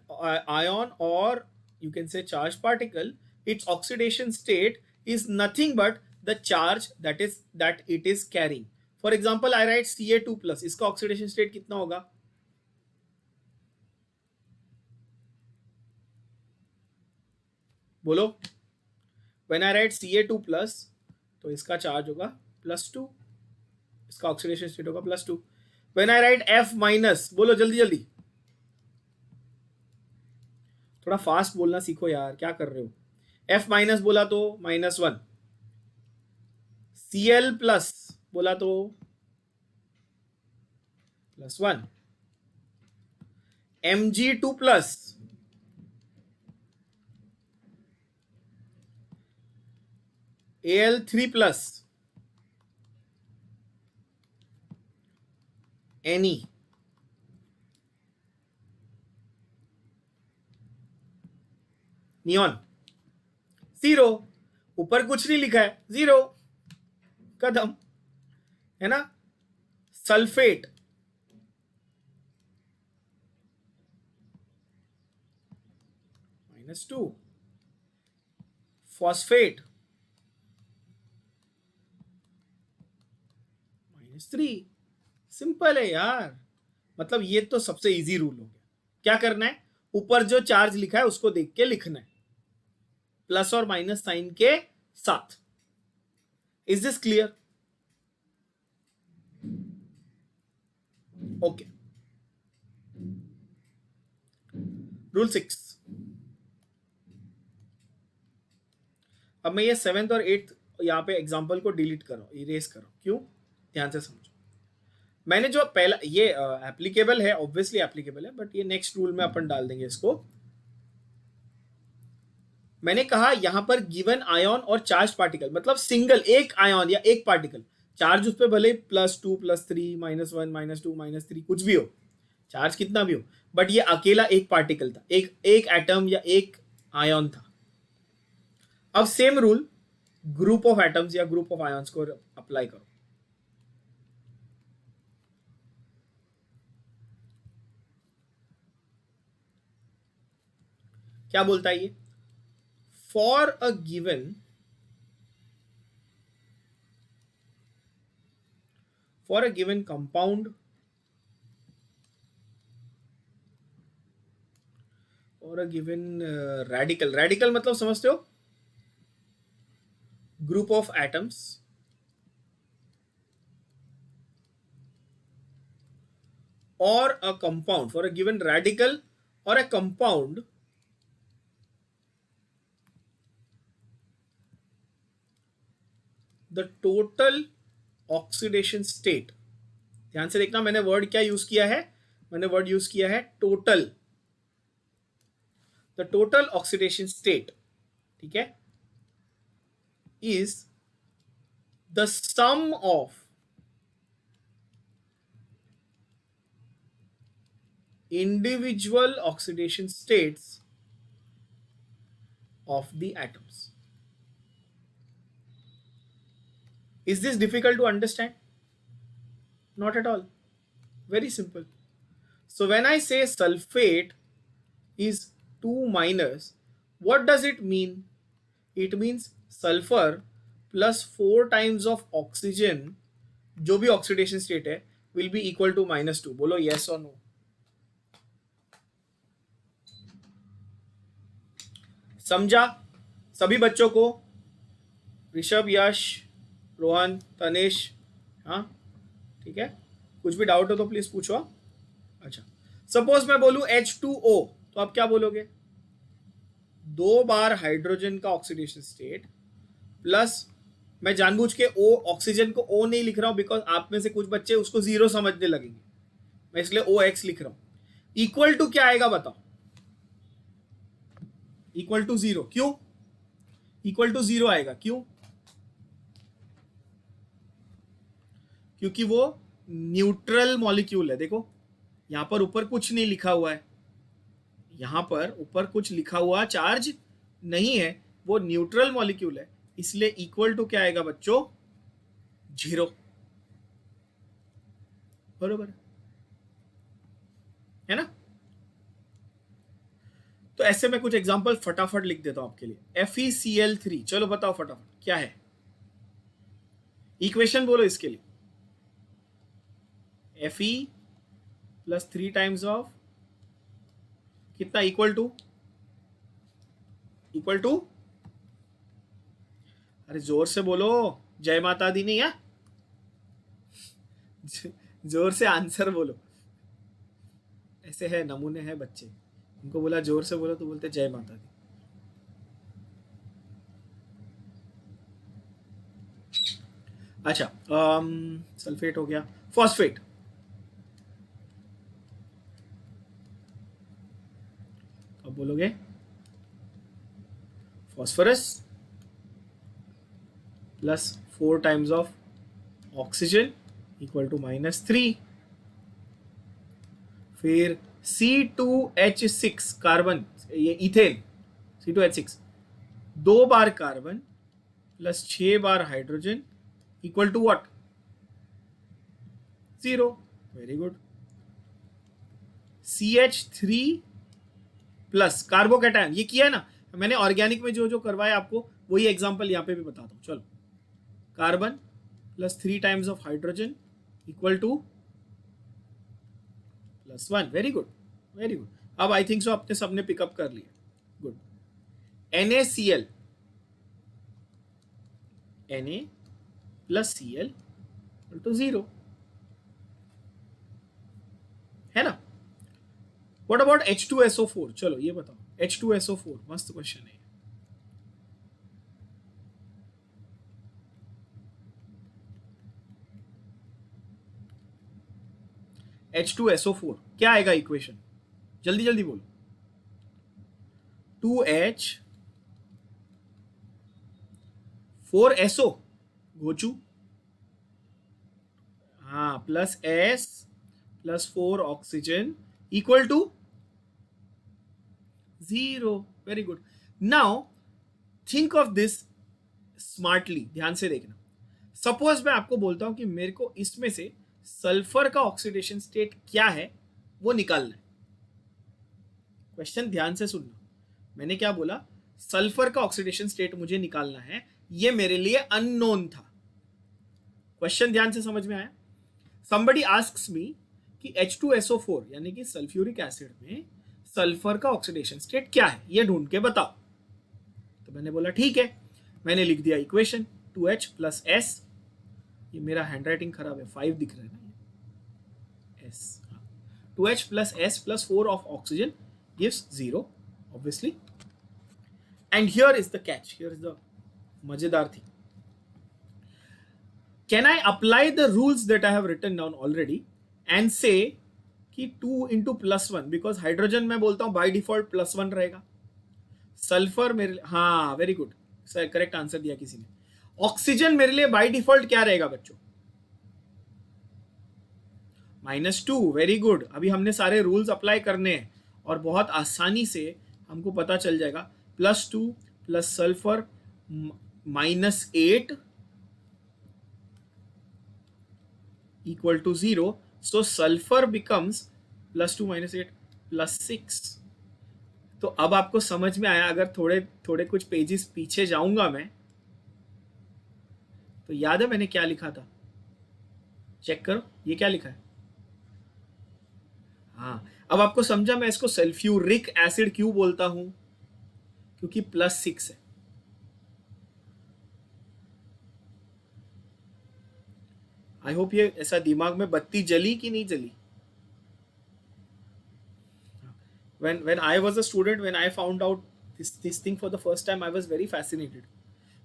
ion or you can say charged particle, its oxidation state is nothing but the charge that it is carrying. For example, I write Ca2 plus, इसका oxidation state कितना होगा? बोलो. When I write Ca2 plus, तो इसका charge होगा +2, इसका oxidation state होगा +2. When I write F minus, बोलो जल्दी जल्दी, थोड़ा फास्ट बोलना सीखो यार, क्या कर रहे हो? F माइनस बोला तो -1, Cl प्लस बोला तो +1, Mg2 plus Al3 plus Ne, neon, 0. ऊपर कुछ नहीं लिखा है, 0, खत्म है ना. Sulphate, -2, phosphate -3. सिंपल है यार, मतलब ये तो सबसे इजी रूल हो गया. क्या करना है, ऊपर जो चार्ज लिखा है उसको देख के लिखना है, प्लस और माइनस साइन के साथ. Is this clear? Okay. Rule 6. अब मैं ये 7th और 8th यहाँ पे एग्जाम्पल को डिलीट करो, इरेज करो. क्यों? ध्यान से समझो. मैंने जो पहला ये एप्लीकेबल है, ऑब्वियसली एप्लीकेबल है, बट ये नेक्स्ट रूल में अपन डाल देंगे इसको. मैंने कहा यहां पर गिवन आयन और चार्ज पार्टिकल, मतलब सिंगल एक आयन या एक पार्टिकल, चार्ज उस पर भले +2 +3 -1 -2 -3 कुछ भी हो, चार्ज कितना भी हो, बट ये अकेला एक पार्टिकल था, एक एटम या एक आयन था. अब same rule group of atoms या ग्रुप ऑफ आयन्स को अप्लाई करो. क्या बोलता है ये? फॉर अ गिवन कंपाउंड और अ गिवन रेडिकल, रेडिकल मतलब समझते हो, group of atoms or a compound, for a given radical or a compound, the total oxidation state. ध्यान से देखना, मैंने वर्ड क्या यूज किया है, मैंने वर्ड यूज किया है total. The total oxidation state, ठीक है, is the sum of individual oxidation states of the atoms. Is this difficult to understand? Not at all. Very simple. So when I say sulfate is 2 minus, what does it mean? It means sulfur plus 4 times of oxygen, जो भी oxidation state है, will be equal to -2. बोलो yes or no. समझा सभी बच्चों को? ऋषभ, यश, रोहन, तनेश, हाँ ठीक है. कुछ भी डाउट हो तो प्लीज पूछो. अच्छा, सपोज मैं बोलूं H2O, तो आप क्या बोलोगे? 2 बार हाइड्रोजन का ऑक्सीडेशन स्टेट प्लस मैं जानबूझ के ओ ऑक्सीजन को ओ नहीं लिख रहा हूं बिकॉज आप में से कुछ बच्चे उसको जीरो समझने लगेंगे, मैं इसलिए ओ एक्स लिख रहा हूं। इक्वल टू क्या आएगा बताओ? Equal to zero. क्यों इक्वल टू जीरो आएगा? क्यों? क्योंकि वो न्यूट्रल मॉलिक्यूल है। देखो यहां पर ऊपर कुछ नहीं लिखा हुआ है, यहां पर ऊपर कुछ लिखा हुआ चार्ज नहीं है, वो न्यूट्रल मॉलिक्यूल है, इसलिए इक्वल टू क्या आएगा बच्चों? जीरो। बरोबर है ना? तो ऐसे में कुछ एग्जांपल फटाफट लिख देता हूं आपके लिए। FeCl3, चलो बताओ फटाफट क्या है, इक्वेशन बोलो इसके लिए। Fe प्लस 3 टाइम्स ऑफ कितना? इक्वल टू अरे जोर से बोलो, जय माता दी नहीं है, जोर से आंसर बोलो। ऐसे है नमूने हैं बच्चे, उनको बोला जोर से बोलो तो बोलते जय माता दी। अच्छा सल्फेट हो गया, फॉस्फेट। अब बोलोगे phosphorus plus 4 times of oxygen equal to -3। फिर C2H6 कार्बन, ये इथेन, C2H6 2 बार कार्बन प्लस 6 बार hydrogen equal to what? Zero. Very good. CH3 plus carbocation, ये किया है ना मैंने ऑर्गेनिक में, जो जो करवाया आपको वही एग्जांपल यहाँ पे भी बताता हूँ। चलो carbon plus 3 times of hydrogen equal to +1। Very good very good. अब आई थिंक सो आपने सबने पिकअप कर लिया। Good. NaCl, Na plus Cl equal to 0 है ना? What about H2SO4? चलो ये बताओ, H2SO4 मस्त क्वेश्चन है। H2SO4 क्या आएगा इक्वेशन? जल्दी जल्दी बोलो। 2H 4SO गोचू, हाँ, plus S plus 4 oxygen equal to 0। Very good. Now think of this smartly, ध्यान से देखना। सपोज मैं आपको बोलता हूं कि मेरे को इसमें से सल्फर का ऑक्सीडेशन स्टेट क्या है वो निकालना है। क्वेश्चन ध्यान से सुनना, मैंने क्या बोला? सल्फर का ऑक्सीडेशन स्टेट मुझे निकालना है, ये मेरे लिए अननोन था। क्वेश्चन ध्यान से समझ में आया? somebody asks me कि H2SO4 यानी कि सल्फ्यूरिक एसिड में सल्फर का ऑक्सीडेशन स्टेट क्या है, ये ढूंढ के बताओ। तो मैंने बोला ठीक है, मैंने लिख दिया इक्वेशन 2H प्लस S, ये मेरा हैंडराइटिंग खराब है, 5 दिख रहा है ना, S, 2H plus S plus 4 of oxygen gives 0 obviously, and here is the catch, here is the मजेदार थी। Can I apply the rules that I have written down already and say कि 2 into +1, because hydrogen मैं बोलता हूं by default +1 रहेगा, sulphur मेरे लिए, हाँ very good sir, correct answer दिया किसी ने। ऑक्सीजन मेरे लिए बाय डिफॉल्ट क्या रहेगा बच्चों? -2। Very good. अभी हमने सारे रूल्स अप्लाई करने हैं और बहुत आसानी से हमको पता चल जाएगा। +2 plus sulphur -8 equal to 0. So sulfur becomes +2 - 8 +6. तो अब आपको समझ में आया? अगर थोड़े थोड़े कुछ पेजेस पीछे जाऊंगा मैं, तो याद है मैंने क्या लिखा था? चेक करो, ये क्या लिखा है? हाँ, अब आपको समझा मैं इसको सल्फ्यूरिक एसिड क्यों बोलता हूं? क्योंकि +6 है। आई होप ये ऐसा दिमाग में बत्ती जली कि नहीं जली? When I was a student, when I found out this thing for the first time, I was very fascinated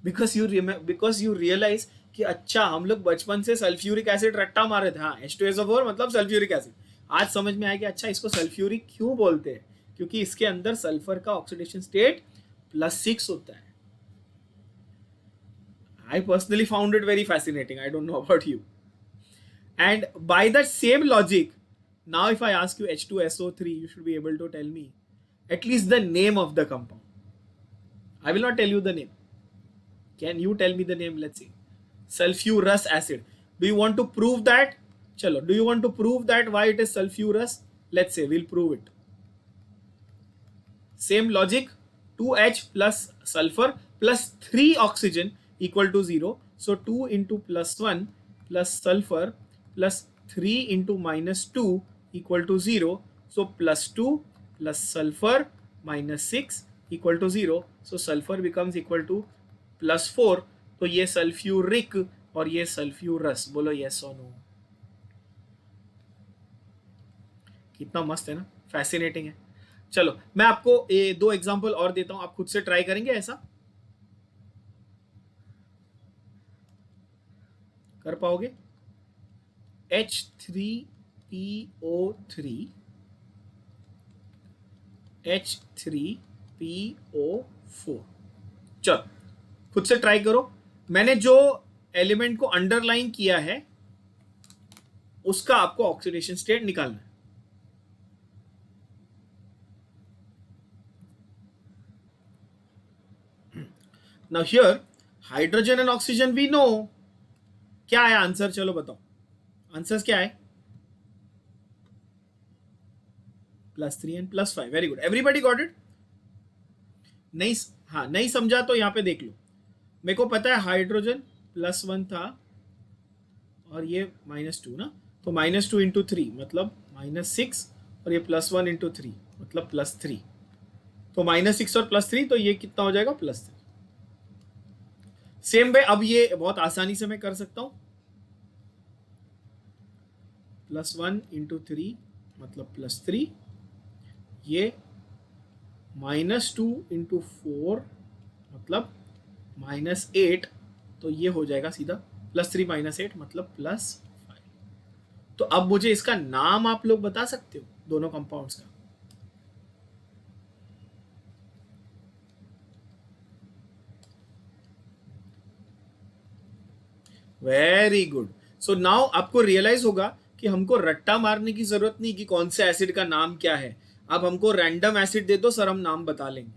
because you realise कि अच्छा हम लोग बचपन से सल्फ्यूरिक एसिड रट्टा मारे थे, हाँ H2SO4 मतलब सल्फ्यूरिक एसिड। आज समझ में आया कि अच्छा इसको सल्फ्यूरिक क्यों बोलते हैं, क्योंकि इसके अंदर सल्फर का ऑक्सीडेशन स्टेट +6 होता है। I personally found it very fascinating. I don't know about you. And by that same logic, now if I ask you H2SO3, you should be able to tell me at least the name of the compound. I will not tell you the name. Can you tell me the name? Let's see. Sulfurous acid. Do you want to prove that? Chalo. Do you want to prove that why it is sulfurous? Let's say we'll prove it. Same logic. 2H plus sulfur plus 3 oxygen equal to 0. So 2 into +1 plus sulfur plus 3 into -2 equal to 0. So +2 plus sulfur -6 equal to 0. So sulfur becomes equal to +4. तो ये sulphuric और ये sulphurous, बोलो yes और no. कितना मस्त है ना, फैसिनेटिंग है। चलो मैं आपको ये 2 एग्जांपल और देता हूं, आप खुद से ट्राई करेंगे, ऐसा कर पाओगे? H3PO3 H3PO4। चलो खुद से ट्राई करो। मैंने जो एलिमेंट को अंडरलाइन किया है उसका आपको ऑक्सीडेशन स्टेट निकालना है। Now here hydrogen and oxygen we know। क्या है आंसर, चलो बताओ आंसर क्या है? +3 and +5। Very good, everybody got it. नहीं, हाँ नहीं समझा तो यहाँ पे देख लो। मेरे को पता है हाइड्रोजन +1 था और ये -2 ना, तो -2 into 3 मतलब -6 और ये +1 into 3 मतलब +3। तो -6 और +3 तो ये कितना हो जाएगा? +3। सेम वे अब ये बहुत आसानी से मैं कर सकता हूं, +1 into 3 मतलब +3, ये -2 into 4 मतलब -8, तो ये हो जाएगा सीधा +3 -8 मतलब +5। तो अब मुझे इसका नाम आप लोग बता सकते हो दोनों कंपाउंड्स का? Very good. सो नाउ आपको रियलाइज होगा कि हमको रट्टा मारने की जरूरत नहीं कि कौन से एसिड का नाम क्या है। आप हमको रैंडम एसिड दे दो सर, हम नाम बता लेंगे।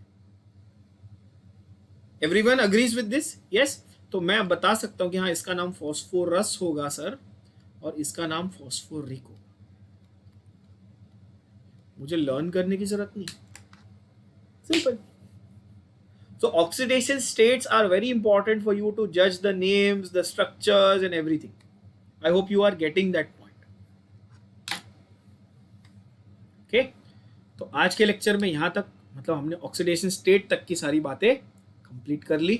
Everyone agrees with this? Yes. तो मैं बता सकता हूं कि हाँ इसका नाम फॉस्फोरस होगा सर और इसका नाम फॉस्फोरिक होगा। मुझे लर्न करने की जरूरत नहीं, simple. So oxidation states are very important for you to judge the names, the structures and everything. I hope you are getting that point. Okay? तो आज के लेक्चर में यहाँ तक, मतलब हमने ऑक्सीडेशन स्टेट तक की सारी बातें कंप्लीट कर ली।